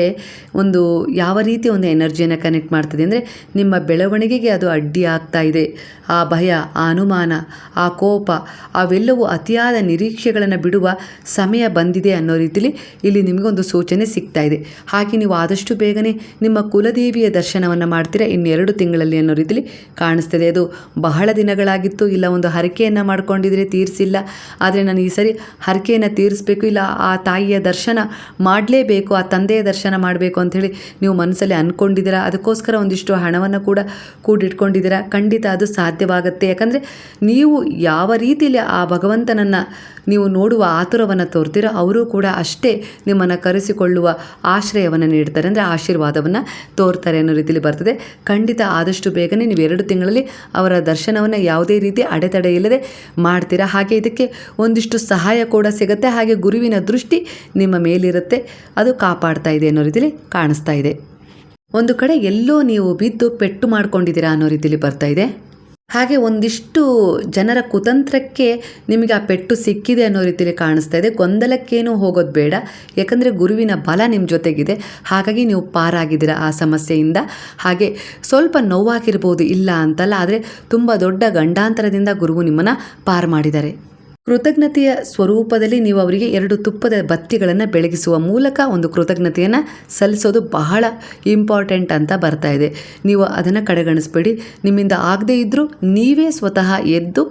ಒಂದು ಯಾವ ರೀತಿ ಒಂದು ಎನರ್ಜಿಯನ್ನು ಕನೆಕ್ಟ್ ಮಾಡ್ತದೆ ಅಂದರೆ, ನಿಮ್ಮ ಬೆಳವಣಿಗೆಗೆ ಅದು ಅಡ್ಡಿ ಆಗ್ತಾ ಇದೆ. ಆ ಭಯ, ಆ ಅನುಮಾನ, ಆ ಕೋಪ ಅವೆಲ್ಲವೂ ಅತಿಯಾದ ನಿರೀಕ್ಷೆಗಳನ್ನು ಬಿಡುವ ಸಮಯ ಬಂದಿದೆ ಅನ್ನೋ ರೀತಿಯಲ್ಲಿ ಇಲ್ಲಿ ನಿಮಗೊಂದು ಸೂಚನೆ ಸಿಗ್ತಾ ಇದೆ. ಹಾಗೆ ನೀವು ಆದಷ್ಟು ಬೇಗನೆ ನಿಮ್ಮ ಕುಲದೇವಿಯ ದರ್ಶನವನ್ನು ಮಾಡ್ತೀರಾ ಇನ್ನು 2 ತಿಂಗಳಲ್ಲಿ ಅನ್ನೋ ರೀತಿಯಲ್ಲಿ ಕಾಣಿಸ್ತದೆ. ಅದು ಬಹಳ ದಿನಗಳಾಗಿತ್ತು, ಇಲ್ಲ ಒಂದು ಹರಕೆಯನ್ನು ಮಾಡ್ಕೊಂಡಿದ್ರೆ ತೀರಿಸಿಲ್ಲ, ಆದರೆ ನಾನು ಈ ಸರಿ ಹರಕೆಯನ್ನು ತೀರಿಸಬೇಕು, ಇಲ್ಲ ಆ ತಾಯಿಯ ದರ್ಶನ ಮಾಡಲೇಬೇಕು, ಆ ತಂದೆಯ ದರ್ಶನ ಮಾಡಬೇಕು ಅಂಥೇಳಿ ನೀವು ಮನಸ್ಸಲ್ಲಿ ಅಂದ್ಕೊಂಡಿದ್ದೀರಾ. ಅದಕ್ಕೋಸ್ಕರ ಒಂದಿಷ್ಟು ಹಣವನ್ನು ಕೂಡ ಕೂಡಿಟ್ಕೊಂಡಿದ್ದೀರಾ. ಖಂಡಿತ ಅದು ಸಾಧ್ಯವಾಗುತ್ತೆ. ಯಾಕಂದರೆ ನೀವು ಯಾವ ರೀತಿಯಲ್ಲಿ ಆ ಭಗವಂತನನ್ನು ನೀವು ನೋಡುವ ಆತುರವನ್ನು ತೋರ್ತೀರೋ, ಅವರು ಕೂಡ ಅಷ್ಟೇ ನಿಮ್ಮನ್ನು ಕರೆಸಿಕೊಳ್ಳುವ ಆಶ್ರಯವನ್ನು ನೀಡ್ತಾರೆ, ಅಂದರೆ ಆಶೀರ್ವಾದವನ್ನು ತೋರ್ತಾರೆ ಅನ್ನೋ ರೀತಿಯಲ್ಲಿ ಬರ್ತದೆ. ಖಂಡಿತ ಆದಷ್ಟು ಬೇಗನೆ ನೀವು 2 ತಿಂಗಳಲ್ಲಿ ಅವರ ದರ್ಶನವನ್ನು ಯಾವುದೇ ರೀತಿ ಅಡೆತಡೆ ಇಲ್ಲದೆ ಮಾಡ್ತೀರಾ. ಹಾಗೆ ಇದಕ್ಕೆ ಒಂದಿಷ್ಟು ಸಹಾಯ ಕೂಡ ಸಿಗುತ್ತೆ. ಹಾಗೆ ಗುರುವಿನ ದೃಷ್ಟಿ ನಿಮ್ಮ ಮೇಲಿರುತ್ತೆ, ಅದು ಕಾಪಾಡ್ತಾ ಇದೆ ಅನ್ನೋ ರೀತಿಯಲ್ಲಿ ಕಾಣಿಸ್ತಾ ಇದೆ. ಒಂದು ಕಡೆ ಎಲ್ಲೋ ನೀವು ಬಿದ್ದು ಪೆಟ್ಟು ಮಾಡ್ಕೊಂಡಿದ್ದೀರಾ ಅನ್ನೋ ರೀತಿಯಲ್ಲಿ ಬರ್ತಾ ಇದೆ. ಹಾಗೆ ಒಂದಿಷ್ಟು ಜನರ ಕುತಂತ್ರಕ್ಕೆ ನಿಮಗೆ ಆ ಪೆಟ್ಟು ಸಿಕ್ಕಿದೆ ಅನ್ನೋ ರೀತಿಯಲ್ಲಿ ಕಾಣಿಸ್ತಾ ಇದೆ. ಗೊಂದಲಕ್ಕೇನೂ ಹೋಗೋದು ಬೇಡ, ಯಾಕಂದರೆ ಗುರುವಿನ ಬಲ ನಿಮ್ಮ ಜೊತೆಗಿದೆ. ಹಾಗಾಗಿ ನೀವು ಪಾರಾಗಿದ್ದೀರಾ ಆ ಸಮಸ್ಯೆಯಿಂದ. ಹಾಗೆ ಸ್ವಲ್ಪ ನೋವಾಗಿರ್ಬೋದು, ಇಲ್ಲ ಅಂತಲ್ಲ, ಆದರೆ ತುಂಬ ದೊಡ್ಡ ಗಂಡಾಂತರದಿಂದ ಗುರುವು ನಿಮ್ಮನ್ನು ಪಾರು ಮಾಡಿದ್ದಾರೆ. ಕೃತಜ್ಞತೆಯ ಸ್ವರೂಪದಲ್ಲಿ ನೀವು ಅವರಿಗೆ 2 ತುಪ್ಪದ ಬತ್ತಿಗಳನ್ನು ಬೆಳಗಿಸುವ ಮೂಲಕ ಒಂದು ಕೃತಜ್ಞತೆಯನ್ನು ಸಲ್ಲಿಸೋದು ಬಹಳ ಇಂಪಾರ್ಟೆಂಟ್ ಅಂತ ಬರ್ತಾ ಇದೆ. ನೀವು ಅದನ್ನು ಕಡೆಗಣಿಸ್ಬೇಡಿ. ನಿಮ್ಮಿಂದ ಆಗದೇ ಇದ್ದರೂ ನೀವೇ ಸ್ವತಃ ಎದ್ದು,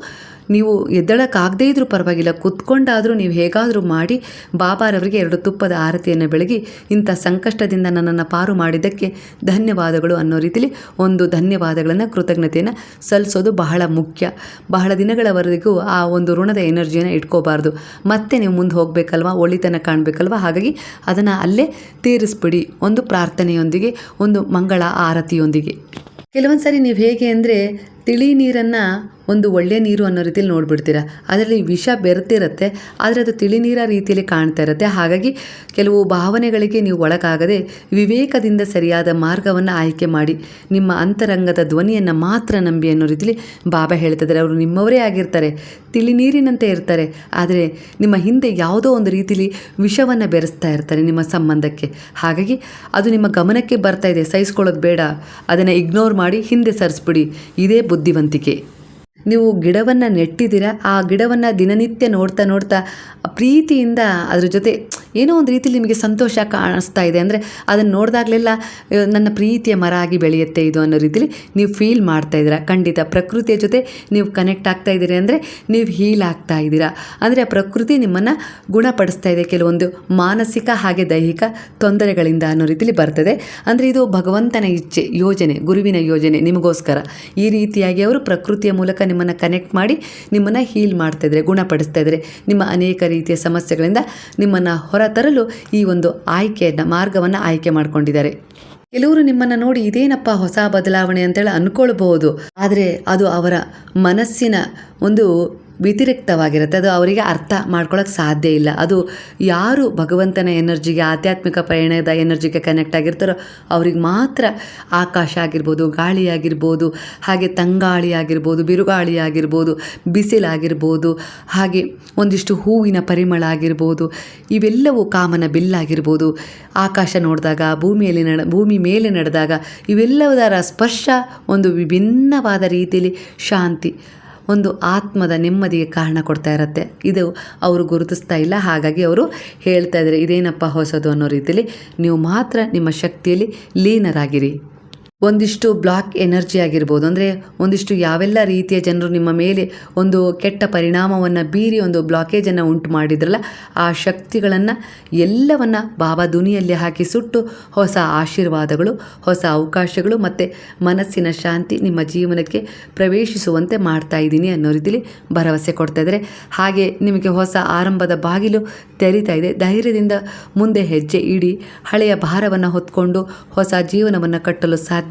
ನೀವು ಎದ್ದಳಕ್ಕಾಗದೇ ಇದ್ರೂ ಪರವಾಗಿಲ್ಲ, ಕೂತ್ಕೊಂಡಾದರೂ ನೀವು ಹೇಗಾದರೂ ಮಾಡಿ ಬಾಬಾರವರಿಗೆ 2 ತುಪ್ಪದ ಆರತಿಯನ್ನು ಬೆಳಗಿ, ಇಂಥ ಸಂಕಷ್ಟದಿಂದ ನನ್ನನ್ನು ಪಾರು ಮಾಡಿದ್ದಕ್ಕೆ ಧನ್ಯವಾದಗಳು ಅನ್ನೋ ರೀತಿಲಿ ಒಂದು ಧನ್ಯವಾದಗಳನ್ನು, ಕೃತಜ್ಞತೆಯನ್ನು ಸಲ್ಲಿಸೋದು ಬಹಳ ಮುಖ್ಯ. ಬಹಳ ದಿನಗಳವರೆಗೂ ಆ ಒಂದು ಋಣದ ಎನರ್ಜಿಯನ್ನು ಇಟ್ಕೋಬಾರ್ದು. ಮತ್ತೆ ನೀವು ಮುಂದೆ ಹೋಗಬೇಕಲ್ವ, ಒಳಿತನ ಕಾಣಬೇಕಲ್ವ, ಹಾಗಾಗಿ ಅದನ್ನು ಅಲ್ಲೇ ತೀರಿಸ್ಬಿಡಿ, ಒಂದು ಪ್ರಾರ್ಥನೆಯೊಂದಿಗೆ, ಒಂದು ಮಂಗಳ ಆರತಿಯೊಂದಿಗೆ. ಕೆಲವೊಂದು ಸಾರಿ ನೀವು ಹೇಗೆ ಅಂದರೆ, ತಿಳಿ ನೀರನ್ನು ಒಂದು ಒಳ್ಳೆಯ ನೀರು ಅನ್ನೋ ರೀತಿಯಲ್ಲಿ ನೋಡಿಬಿಡ್ತೀರಾ. ಅದರಲ್ಲಿ ವಿಷ ಬೆರೆತಿರುತ್ತೆ, ಆದರೆ ಅದು ತಿಳಿ ನೀರ ರೀತಿಯಲ್ಲಿ ಕಾಣ್ತಾ ಇರುತ್ತೆ. ಹಾಗಾಗಿ ಕೆಲವು ಭಾವನೆಗಳಿಗೆ ನೀವು ಒಳಗಾಗದೆ ವಿವೇಕದಿಂದ ಸರಿಯಾದ ಮಾರ್ಗವನ್ನು ಆಯ್ಕೆ ಮಾಡಿ, ನಿಮ್ಮ ಅಂತರಂಗದ ಧ್ವನಿಯನ್ನು ಮಾತ್ರ ನಂಬಿ ಅನ್ನೋ ರೀತಿಯಲ್ಲಿ ಬಾಬಾ ಹೇಳ್ತಿದ್ದಾರೆ. ಅವರು ನಿಮ್ಮವರೇ ಆಗಿರ್ತಾರೆ, ತಿಳಿ ನೀರಿನಂತೆ ಇರ್ತಾರೆ, ಆದರೆ ನಿಮ್ಮ ಹಿಂದೆ ಯಾವುದೋ ಒಂದು ರೀತಿಯಲ್ಲಿ ವಿಷವನ್ನು ಬೆರೆಸ್ತಾ ಇರ್ತಾರೆ ನಿಮ್ಮ ಸಂಬಂಧಕ್ಕೆ. ಹಾಗಾಗಿ ಅದು ನಿಮ್ಮ ಗಮನಕ್ಕೆ ಬರ್ತಾ ಇದೆ, ಸಹಿಸ್ಕೊಳ್ಳೋದು ಬೇಡ, ಅದನ್ನು ಇಗ್ನೋರ್ ಮಾಡಿ ಹಿಂದೆ ಸರಿಸ್ಬಿಡಿ. ಇದೇ ಬುದ್ಧಿವಂತಿಕೆ. ನೀವು ಗಿಡವನ್ನು ನೆಟ್ಟಿದ್ದೀರಾ, ಆ ಗಿಡವನ್ನು ದಿನನಿತ್ಯ ನೋಡ್ತಾ ನೋಡ್ತಾ ಪ್ರೀತಿಯಿಂದ ಅದ್ರ ಜೊತೆ ಏನೋ ಒಂದು ರೀತಿಯಲ್ಲಿ ನಿಮಗೆ ಸಂತೋಷ ಕಾಣಿಸ್ತಾ ಇದೆ ಅಂದರೆ ಅದನ್ನು ನೋಡಿದಾಗಲೆಲ್ಲ ನನ್ನ ಪ್ರೀತಿಯ ಮರ ಆಗಿ ಬೆಳೆಯುತ್ತೆ ಇದು ಅನ್ನೋ ರೀತಿಲಿ ನೀವು ಫೀಲ್ ಮಾಡ್ತಾ ಇದ್ದೀರಾ. ಖಂಡಿತ ಪ್ರಕೃತಿಯ ಜೊತೆ ನೀವು ಕನೆಕ್ಟ್ ಆಗ್ತಾ ಇದ್ದೀರಿ ಅಂದರೆ ನೀವು ಹೀಲ್ ಆಗ್ತಾ ಇದ್ದೀರಾ. ಅಂದರೆ ಆ ಪ್ರಕೃತಿ ನಿಮ್ಮನ್ನು ಗುಣಪಡಿಸ್ತಾ ಇದೆ ಕೆಲವೊಂದು ಮಾನಸಿಕ ಹಾಗೆ ದೈಹಿಕ ತೊಂದರೆಗಳಿಂದ ಅನ್ನೋ ರೀತಿಲಿ ಬರ್ತದೆ. ಅಂದರೆ ಇದು ಭಗವಂತನ ಇಚ್ಛೆ, ಯೋಜನೆ, ಗುರುವಿನ ಯೋಜನೆ ನಿಮಗೋಸ್ಕರ. ಈ ರೀತಿಯಾಗಿ ಅವರು ಪ್ರಕೃತಿಯ ಮೂಲಕ ನಿಮ್ಮನ್ನು ಕನೆಕ್ಟ್ ಮಾಡಿ ನಿಮ್ಮನ್ನು ಹೀಲ್ ಮಾಡ್ತಾ ಇದ್ದಾರೆ, ಗುಣಪಡಿಸ್ತಾ ಇದ್ದಾರೆ. ನಿಮ್ಮ ಅನೇಕ ರೀತಿಯ ಸಮಸ್ಯೆಗಳಿಂದ ನಿಮ್ಮನ್ನು ಹೊರತರಲು ಈ ಒಂದು ಮಾರ್ಗವನ್ನು ಆಯ್ಕೆ ಮಾಡಿಕೊಂಡಿದ್ದಾರೆ. ಕೆಲವರು ನಿಮ್ಮನ್ನು ನೋಡಿ ಇದೇನಪ್ಪ ಹೊಸ ಬದಲಾವಣೆ ಅಂತೇಳಿ ಅಂದ್ಕೊಳ್ಬಹುದು, ಆದರೆ ಅದು ಅವರ ಮನಸ್ಸಿನ ಒಂದು ವ್ಯತಿರಿಕ್ತವಾಗಿರುತ್ತೆ. ಅದು ಅವರಿಗೆ ಅರ್ಥ ಮಾಡ್ಕೊಳ್ಳೋಕೆ ಸಾಧ್ಯ ಇಲ್ಲ. ಅದು ಯಾರು ಭಗವಂತನ ಎನರ್ಜಿಗೆ, ಆಧ್ಯಾತ್ಮಿಕ ಪಯಣದ ಎನರ್ಜಿಗೆ ಕನೆಕ್ಟ್ ಆಗಿರ್ತಾರೋ ಅವ್ರಿಗೆ ಮಾತ್ರ ಆಕಾಶ ಆಗಿರ್ಬೋದು, ಗಾಳಿ ಆಗಿರ್ಬೋದು, ಹಾಗೆ ತಂಗಾಳಿ ಆಗಿರ್ಬೋದು, ಬಿರುಗಾಳಿ ಆಗಿರ್ಬೋದು, ಬಿಸಿಲಾಗಿರ್ಬೋದು, ಹಾಗೆ ಒಂದಿಷ್ಟು ಹೂವಿನ ಪರಿಮಳ ಆಗಿರ್ಬೋದು, ಇವೆಲ್ಲವೂ ಕಾಮನ ಬಿಲ್ಲಾಗಿರ್ಬೋದು, ಆಕಾಶ ನೋಡಿದಾಗ, ಭೂಮಿ ಮೇಲೆ ನಡೆದಾಗ ಇವೆಲ್ಲದರ ಸ್ಪರ್ಶ ಒಂದು ವಿಭಿನ್ನವಾದ ರೀತಿಯಲ್ಲಿ ಶಾಂತಿ, ಒಂದು ಆತ್ಮದ ನೆಮ್ಮದಿಗೆ ಕಾರಣ ಕೊಡ್ತಾ ಇರುತ್ತೆ. ಇದು ಅವರು ಗುರುತಿಸ್ತಾ ಇಲ್ಲ. ಹಾಗಾಗಿ ಅವರು ಹೇಳ್ತಾ ಇದ್ದಾರೆ ಇದೇನಪ್ಪ ಹೊಸದು ಅನ್ನೋ ರೀತಿಯಲ್ಲಿ. ನೀವು ಮಾತ್ರ ನಿಮ್ಮ ಶಕ್ತಿಯಲ್ಲಿ ಲೀನರಾಗಿರಿ. ಒಂದಿಷ್ಟು ಬ್ಲಾಕ್ ಎನರ್ಜಿ ಆಗಿರ್ಬೋದು, ಅಂದರೆ ಒಂದಿಷ್ಟು ಯಾವೆಲ್ಲ ರೀತಿಯ ಜನರು ನಿಮ್ಮ ಮೇಲೆ ಒಂದು ಕೆಟ್ಟ ಪರಿಣಾಮವನ್ನು ಬೀರಿ ಒಂದು ಬ್ಲಾಕೇಜನ್ನು ಉಂಟು ಮಾಡಿದ್ರಲ್ಲ, ಆ ಶಕ್ತಿಗಳನ್ನು ಎಲ್ಲವನ್ನು ಬಾಬಾ ದುನಿಯಲ್ಲಿ ಹಾಕಿ ಸುಟ್ಟು ಹೊಸ ಆಶೀರ್ವಾದಗಳು, ಹೊಸ ಅವಕಾಶಗಳು ಮತ್ತು ಮನಸ್ಸಿನ ಶಾಂತಿ ನಿಮ್ಮ ಜೀವನಕ್ಕೆ ಪ್ರವೇಶಿಸುವಂತೆ ಮಾಡ್ತಾ ಇದ್ದೀನಿ ಅನ್ನೋ ರೀತಿಯಲ್ಲಿ ಭರವಸೆ ಕೊಡ್ತಾ ಇದ್ದಾರೆ. ಹಾಗೆ ನಿಮಗೆ ಹೊಸ ಆರಂಭದ ಬಾಗಿಲು ತೆರೀತಾ ಇದೆ. ಧೈರ್ಯದಿಂದ ಮುಂದೆ ಹೆಜ್ಜೆ ಇಡಿ. ಹಳೆಯ ಭಾರವನ್ನು ಹೊತ್ಕೊಂಡು ಹೊಸ ಜೀವನವನ್ನು ಕಟ್ಟಲು ಸಾಧ್ಯವಿಲ್ಲ.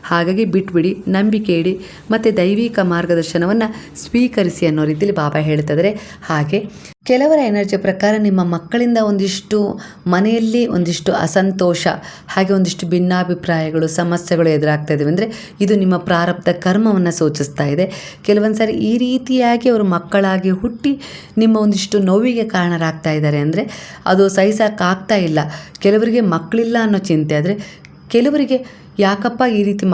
ಹಾಗಾಗಿ ಬಿಟ್ಬಿಡಿ, ನಂಬಿಕೆ ಇಡಿ ಮತ್ತು ದೈವಿಕ ಮಾರ್ಗದರ್ಶನವನ್ನು ಸ್ವೀಕರಿಸಿ ಅನ್ನೋ ರೀತಿಯಲ್ಲಿ ಬಾಬಾ ಹೇಳ್ತಿದ್ದಾರೆ. ಹಾಗೆ ಕೆಲವರ ಎನರ್ಜಿ ಪ್ರಕಾರ ನಿಮ್ಮ ಮಕ್ಕಳಿಂದ ಒಂದಿಷ್ಟು ಮನೆಯಲ್ಲಿ ಒಂದಿಷ್ಟು ಅಸಂತೋಷ, ಹಾಗೆ ಒಂದಿಷ್ಟು ಭಿನ್ನಾಭಿಪ್ರಾಯಗಳು, ಸಮಸ್ಯೆಗಳು ಎದುರಾಗ್ತಾ ಇದ್ದಾವೆ. ಅಂದರೆ ಇದು ನಿಮ್ಮ ಪ್ರಾರಬ್ಧ ಕರ್ಮವನ್ನು ಸೂಚಿಸ್ತಾ ಇದೆ. ಕೆಲವೊಂದು ಸಾರಿ ಈ ರೀತಿಯಾಗಿ ಅವರು ಮಕ್ಕಳಾಗಿ ಹುಟ್ಟಿ ನಿಮ್ಮ ಒಂದಿಷ್ಟು ನೋವಿಗೆ ಕಾರಣರಾಗ್ತಾ ಇದ್ದಾರೆ. ಅಂದರೆ ಅದು ಸಹಿಸೋಕ್ಕಾಗ್ತಾ ಇಲ್ಲ. ಕೆಲವರಿಗೆ ಮಕ್ಕಳಿಲ್ಲ ಅನ್ನೋ ಚಿಂತೆ, ಆದರೆ ಕೆಲವರಿಗೆ ಯಾಕಪ್ಪ ಈ ರೀತಿ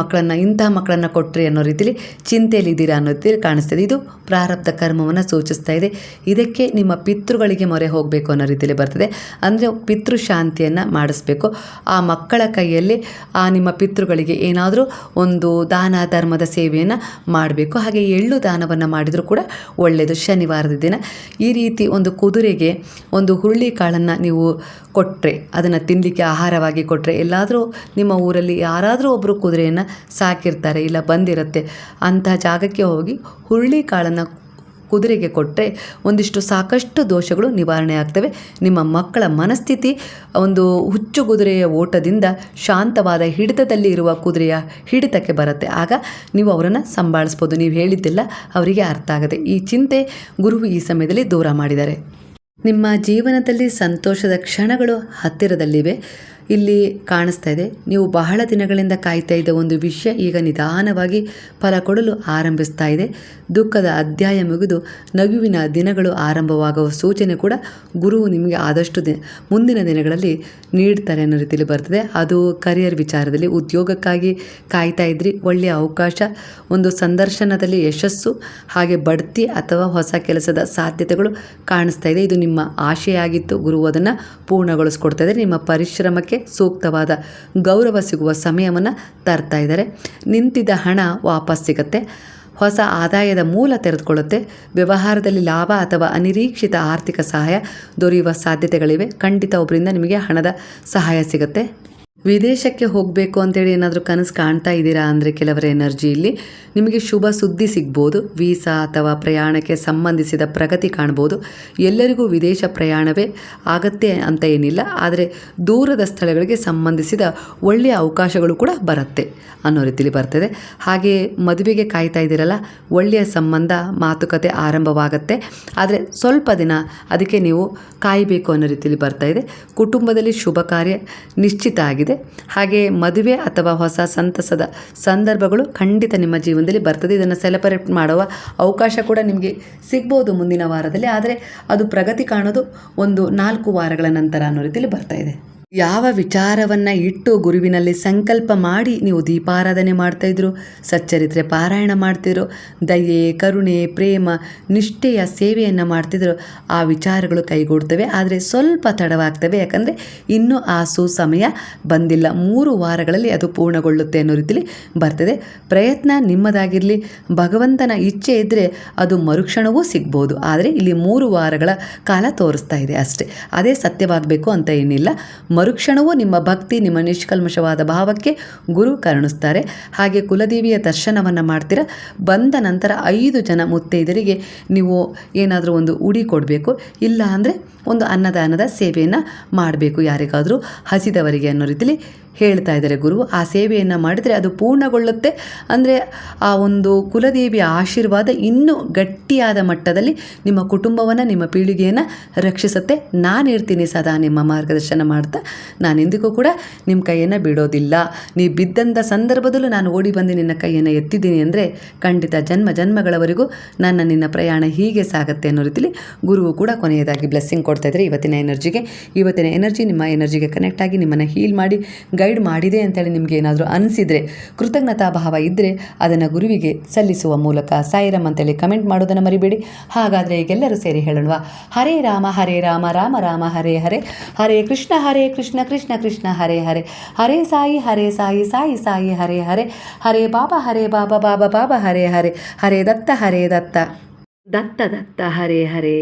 ಇಂತಹ ಮಕ್ಕಳನ್ನು ಕೊಟ್ಟರೆ ಅನ್ನೋ ರೀತಿಯಲ್ಲಿ ಚಿಂತೆಯಲ್ಲಿದ್ದೀರಾ ಅನ್ನೋ ರೀತಿಯಲ್ಲಿ ಕಾಣಿಸ್ತದೆ. ಇದು ಪ್ರಾರಬ್ಧ ಕರ್ಮವನ್ನು ಸೂಚಿಸ್ತಾ ಇದೆ. ಇದಕ್ಕೆ ನಿಮ್ಮ ಪಿತೃಗಳಿಗೆ ಮೊರೆ ಹೋಗಬೇಕು ಅನ್ನೋ ರೀತಿಯಲ್ಲಿ ಬರ್ತದೆ. ಅಂದರೆ ಪಿತೃ ಶಾಂತಿಯನ್ನು ಮಾಡಿಸ್ಬೇಕು. ಆ ಮಕ್ಕಳ ಕೈಯಲ್ಲಿ ಆ ನಿಮ್ಮ ಪಿತೃಗಳಿಗೆ ಏನಾದರೂ ಒಂದು ದಾನ ಧರ್ಮದ ಸೇವೆಯನ್ನು ಮಾಡಬೇಕು. ಹಾಗೆ ಎಳ್ಳು ದಾನವನ್ನು ಮಾಡಿದರೂ ಕೂಡ ಒಳ್ಳೆಯದು. ಶನಿವಾರದ ದಿನ ಈ ರೀತಿ ಒಂದು ಕುದುರೆಗೆ ಒಂದು ಹುರುಳಿ ಕಾಳನ್ನು ನೀವು ಕೊಟ್ಟರೆ, ಅದನ್ನು ತಿನ್ನಲಿಕ್ಕೆ ಆಹಾರವಾಗಿ ಕೊಟ್ಟರೆ, ಎಲ್ಲಾದರೂ ನಿಮ್ಮ ಊರಲ್ಲಿ ಯಾರಾದರೂ ಒಬ್ಬರು ಕುದುರೆಯನ್ನು ಸಾಕಿರ್ತಾರೆ, ಇಲ್ಲ ಬಂದಿರುತ್ತೆ, ಅಂತಹ ಜಾಗಕ್ಕೆ ಹೋಗಿ ಹುರುಳಿ ಕಾಳನ್ನು ಕುದುರೆಗೆ ಕೊಟ್ಟರೆ ಒಂದಿಷ್ಟು ಸಾಕಷ್ಟು ದೋಷಗಳು ನಿವಾರಣೆ ಆಗ್ತವೆ. ನಿಮ್ಮ ಮಕ್ಕಳ ಮನಸ್ಥಿತಿ ಒಂದು ಹುಚ್ಚು ಕುದುರೆಯ ಓಟದಿಂದ ಶಾಂತವಾದ ಹಿಡಿತದಲ್ಲಿ ಇರುವ ಕುದುರೆಯ ಹಿಡಿತಕ್ಕೆ ಬರುತ್ತೆ. ಆಗ ನೀವು ಅವರನ್ನು ಸಂಭಾಳಿಸ್ಬೋದು. ನೀವು ಹೇಳಿದ್ದೆಲ್ಲ ಅವರಿಗೆ ಅರ್ಥ ಆಗುತ್ತೆ. ಈ ಚಿಂತೆ ಗುರು ಈ ಸಮಯದಲ್ಲಿ ದೂರ ಮಾಡಿದ್ದಾರೆ. ನಿಮ್ಮ ಜೀವನದಲ್ಲಿ ಸಂತೋಷದ ಕ್ಷಣಗಳು ಹತ್ತಿರದಲ್ಲಿವೆ. ಇಲ್ಲಿ ಕಾಣಿಸ್ತಾ ಇದೆ, ನೀವು ಬಹಳ ದಿನಗಳಿಂದ ಕಾಯ್ತಾ ಇದ್ದ ಒಂದು ವಿಷಯ ಈಗ ನಿಧಾನವಾಗಿ ಫಲ ಕೊಡಲು ಆರಂಭಿಸ್ತಾ ಇದೆ. ದುಃಖದ ಅಧ್ಯಾಯ ಮುಗಿದು ನಗುವಿನ ದಿನಗಳು ಆರಂಭವಾಗುವ ಸೂಚನೆ ಕೂಡ ಗುರುವು ನಿಮಗೆ ಆದಷ್ಟು ಮುಂದಿನ ದಿನಗಳಲ್ಲಿ ನೀಡ್ತಾರೆ ಅನ್ನೋ ರೀತಿಯಲ್ಲಿ ಬರ್ತದೆ. ಅದು ಕರಿಯರ್ ವಿಚಾರದಲ್ಲಿ, ಉದ್ಯೋಗಕ್ಕಾಗಿ ಕಾಯ್ತಾ ಇದ್ರಿ, ಒಳ್ಳೆಯ ಅವಕಾಶ, ಒಂದು ಸಂದರ್ಶನದಲ್ಲಿ ಯಶಸ್ಸು, ಹಾಗೆ ಬಡ್ತಿ ಅಥವಾ ಹೊಸ ಕೆಲಸದ ಸಾಧ್ಯತೆಗಳು ಕಾಣಿಸ್ತಾ ಇದೆ. ಇದು ನಿಮ್ಮ ಆಶಯ ಆಗಿತ್ತು, ಗುರು ಅದನ್ನು ಪೂರ್ಣಗೊಳಿಸ್ಕೊಡ್ತಾ ಇದ್ದಾರೆ. ನಿಮ್ಮ ಪರಿಶ್ರಮಕ್ಕೆ ಸೂಕ್ತವಾದ ಗೌರವ ಸಿಗುವ ಸಮಯವನ್ನು ತರ್ತಾ ಇದ್ದಾರೆ. ನಿಂತಿದ್ದ ಹಣ ವಾಪಸ್ ಸಿಗುತ್ತೆ. ಹೊಸ ಆದಾಯದ ಮೂಲ ತೆರೆದುಕೊಳ್ಳುತ್ತೆ. ವ್ಯವಹಾರದಲ್ಲಿ ಲಾಭ ಅಥವಾ ಅನಿರೀಕ್ಷಿತ ಆರ್ಥಿಕ ಸಹಾಯ ದೊರೆಯುವ ಸಾಧ್ಯತೆಗಳಿವೆ. ಖಂಡಿತ ಒಬ್ಬರಿಂದ ನಿಮಗೆ ಹಣದ ಸಹಾಯ ಸಿಗುತ್ತೆ. ವಿದೇಶಕ್ಕೆ ಹೋಗಬೇಕು ಅಂತೇಳಿ ಏನಾದರೂ ಕನಸು ಕಾಣ್ತಾ ಇದ್ದೀರಾ ಅಂದರೆ ಕೆಲವರ ಎನರ್ಜಿಯಲ್ಲಿ ನಿಮಗೆ ಶುಭ ಸುದ್ದಿ ಸಿಗ್ಬೋದು. ವೀಸಾ ಅಥವಾ ಪ್ರಯಾಣಕ್ಕೆ ಸಂಬಂಧಿಸಿದ ಪ್ರಗತಿ ಕಾಣ್ಬೋದು. ಎಲ್ಲರಿಗೂ ವಿದೇಶ ಪ್ರಯಾಣವೇ ಆಗತ್ತೆ ಅಂತ ಏನಿಲ್ಲ, ಆದರೆ ದೂರದ ಸ್ಥಳಗಳಿಗೆ ಸಂಬಂಧಿಸಿದ ಒಳ್ಳೆಯ ಅವಕಾಶಗಳು ಕೂಡ ಬರುತ್ತೆ ಅನ್ನೋ ರೀತಿಯಲ್ಲಿ ಬರ್ತದೆ. ಹಾಗೆ ಮದುವೆಗೆ ಕಾಯ್ತಾ ಇದ್ದೀರಲ್ಲ, ಒಳ್ಳೆಯ ಸಂಬಂಧ, ಮಾತುಕತೆ ಆರಂಭವಾಗುತ್ತೆ. ಆದರೆ ಸ್ವಲ್ಪ ದಿನ ಅದಕ್ಕೆ ನೀವು ಕಾಯಬೇಕು ಅನ್ನೋ ರೀತಿಯಲ್ಲಿ ಬರ್ತಾ ಇದೆ. ಕುಟುಂಬದಲ್ಲಿ ಶುಭ ಕಾರ್ಯ ನಿಶ್ಚಿತ ಆಗಿದೆ. ಹಾಗೆ ಮದುವೆ ಅಥವಾ ಹೊಸ ಸಂತಸದ ಸಂದರ್ಭಗಳು ಖಂಡಿತ ನಿಮ್ಮ ಜೀವನದಲ್ಲಿ ಬರ್ತದೆ. ಇದನ್ನು ಸೆಲೆಬ್ರೇಟ್ ಮಾಡುವ ಅವಕಾಶ ಕೂಡ ನಿಮಗೆ ಸಿಗ್ಬೋದು ಮುಂದಿನ ವಾರದಲ್ಲಿ. ಆದರೆ ಅದು ಪ್ರಗತಿ ಕಾಣೋದು ಒಂದು 4 ವಾರಗಳ ನಂತರ ಅನ್ನೋ ರೀತಿಯಲ್ಲಿ ಬರ್ತಾ ಇದೆ. ಯಾವ ವಿಚಾರವನ್ನು ಇಟ್ಟು ಗುರುವಿನಲ್ಲಿ ಸಂಕಲ್ಪ ಮಾಡಿ ನೀವು ದೀಪಾರಾಧನೆ ಮಾಡ್ತಾಯಿದ್ರು, ಸಚ್ಚರಿತ್ರೆ ಪಾರಾಯಣ ಮಾಡ್ತಿದ್ರು, ದಯೆ, ಕರುಣೆ, ಪ್ರೇಮ, ನಿಷ್ಠೆಯ ಸೇವೆಯನ್ನು ಮಾಡ್ತಿದ್ರು, ಆ ವಿಚಾರಗಳು ಕೈಗೂಡ್ತವೆ. ಆದರೆ ಸ್ವಲ್ಪ ತಡವಾಗ್ತವೆ, ಯಾಕಂದರೆ ಇನ್ನೂ ಆ ಸುಸಮಯ ಬಂದಿಲ್ಲ. 3 ವಾರಗಳಲ್ಲಿ ಅದು ಪೂರ್ಣಗೊಳ್ಳುತ್ತೆ ಅನ್ನೋ ರೀತಿಲಿ ಬರ್ತದೆ. ಪ್ರಯತ್ನ ನಿಮ್ಮದಾಗಿರಲಿ. ಭಗವಂತನ ಇಚ್ಛೆ ಇದ್ದರೆ ಅದು ಮರುಕ್ಷಣವೂ ಸಿಗ್ಬೋದು. ಆದರೆ ಇಲ್ಲಿ 3 ವಾರಗಳ ಕಾಲ ತೋರಿಸ್ತಾ ಇದೆ ಅಷ್ಟೇ. ಅದೇ ಸತ್ಯವಾಗಬೇಕು ಅಂತ ಏನಿಲ್ಲ. ಮರುಕ್ಷಣವೂ ನಿಮ್ಮ ಭಕ್ತಿ, ನಿಮ್ಮ ನಿಷ್ಕಲ್ಮಶವಾದ ಭಾವಕ್ಕೆ ಗುರು ಕರುಣಿಸ್ತಾರೆ. ಹಾಗೆ ಕುಲದೇವಿಯ ದರ್ಶನವನ್ನು ಮಾಡ್ತೀರ. ಬಂದ ನಂತರ 5 ಜನ ಮುತ್ತೈದರಿಗೆ ನೀವು ಏನಾದರೂ ಒಂದು ಉಡಿ ಕೊಡಬೇಕು. ಇಲ್ಲ ಅಂದರೆ ಒಂದು ಅನ್ನದಾನದ ಸೇವೆಯನ್ನು ಮಾಡಬೇಕು, ಯಾರಿಗಾದರೂ ಹಸಿದವರಿಗೆ ಅನ್ನೋ ರೀತಿಲಿ ಹೇಳ್ತಾ ಇದ್ದಾರೆ ಗುರು. ಆ ಸೇವೆಯನ್ನು ಮಾಡಿದರೆ ಅದು ಪೂರ್ಣಗೊಳ್ಳುತ್ತೆ. ಅಂದರೆ ಆ ಒಂದು ಕುಲದೇವಿಯ ಆಶೀರ್ವಾದ ಇನ್ನೂ ಗಟ್ಟಿಯಾದ ಮಟ್ಟದಲ್ಲಿ ನಿಮ್ಮ ಕುಟುಂಬವನ್ನು, ನಿಮ್ಮ ಪೀಳಿಗೆಯನ್ನು ರಕ್ಷಿಸುತ್ತೆ. ನಾನಿರ್ತೀನಿ ಸದಾ ನಿಮ್ಮ ಮಾರ್ಗದರ್ಶನ ಮಾಡ್ತಾ. ನಾನೆಂದಿಗೂ ಕೂಡ ನಿಮ್ಮ ಕೈಯನ್ನು ಬಿಡೋದಿಲ್ಲ. ನೀವು ಬಿದ್ದಂಥ ಸಂದರ್ಭದಲ್ಲೂ ನಾನು ಓಡಿ ಬಂದು ನಿನ್ನ ಕೈಯನ್ನು ಎತ್ತಿದ್ದೀನಿ ಅಂದರೆ ಖಂಡಿತ ಜನ್ಮ ಜನ್ಮಗಳವರೆಗೂ ನಿನ್ನ ಪ್ರಯಾಣ ಹೀಗೆ ಸಾಗುತ್ತೆ ಅನ್ನೋ ರೀತಿಲಿ ಗುರುವು ಕೂಡ ಕೊನೆಯದಾಗಿ ಬ್ಲೆಸ್ಸಿಂಗ್ ಕೊಡ್ತಾಯಿದ್ದಾರೆ ಇವತ್ತಿನ ಎನರ್ಜಿಗೆ. ಇವತ್ತಿನ ಎನರ್ಜಿ ನಿಮ್ಮ ಎನರ್ಜಿಗೆ ಕನೆಕ್ಟ್ ಆಗಿ ನಿಮ್ಮನ್ನು ಹೀಲ್ ಮಾಡಿ ಗೈಡ್ ಮಾಡಿದೆ ಅಂತೇಳಿ ನಿಮಗೆ ಏನಾದರೂ ಅನಿಸಿದರೆ, ಕೃತಜ್ಞತಾ ಭಾವ ಇದ್ದರೆ ಅದನ್ನು ಗುರುವಿಗೆ ಸಲ್ಲಿಸುವ ಮೂಲಕ ಸಾಯಿರಾಮ್ ಅಂತೇಳಿ ಕಮೆಂಟ್ ಮಾಡೋದನ್ನು ಮರಿಬೇಡಿ. ಹಾಗಾದರೆ ಈಗೆಲ್ಲರೂ ಸೇರಿ ಹೇಳೋಣವಾ? ಹರೇ ರಾಮ ರಾಮ ರಾಮ ಹರೇ ಹರೇ, ಹರೇ ಕೃಷ್ಣ ಕೃಷ್ಣ ಕೃಷ್ಣ ಹರೇ ಹರೇ, ಹರೇ ಸಾಯಿ ಸಾಯಿ ಹರೇ ಹರೇ, ಹರೇ ಬಾಬಾ ಬಾಬಾ ಹರೇ ಹರೇ, ಹರೇ ದತ್ತ ದತ್ತ ಹರೇ ಹರೇ.